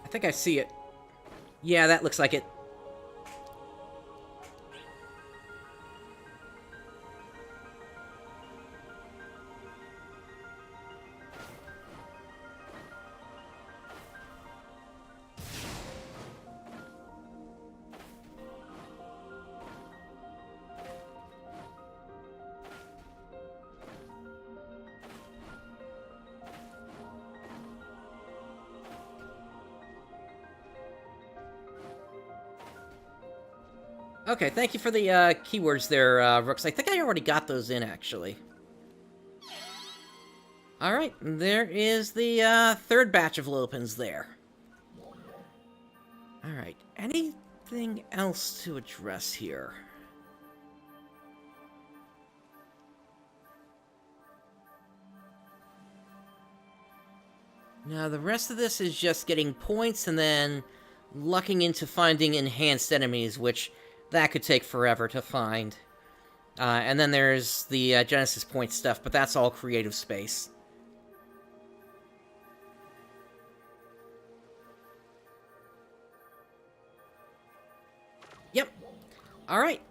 I think I see it. Yeah, that looks like it. Okay, thank you for the keywords there, Rooks. I think I already got those in, actually. Alright, there is the third batch of Lillipans there. Alright, anything else to address here? Now, the rest of this is just getting points and then lucking into finding enhanced enemies, which that could take forever to find. And then there's the Genesis point stuff, but that's all creative space. Yep. Alright.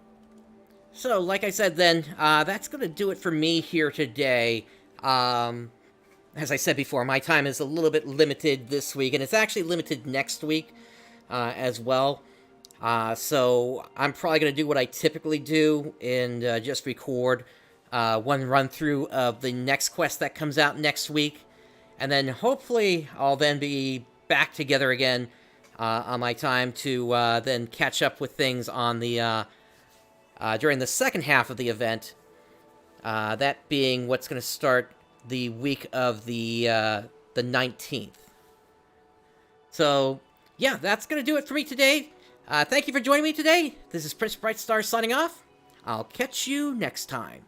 So, like I said then, that's going to do it for me here today. As I said before, my time is a little bit limited this week, and it's actually limited next week as well. So I'm probably going to do what I typically do and just record one run-through of the next quest that comes out next week. And then hopefully I'll then be back together again on my time to then catch up with things on the during the second half of the event. That being what's going to start the week of the the 19th. So, yeah, that's going to do it for me today. Thank you for joining me today. This is Prince Brightstar signing off. I'll catch you next time.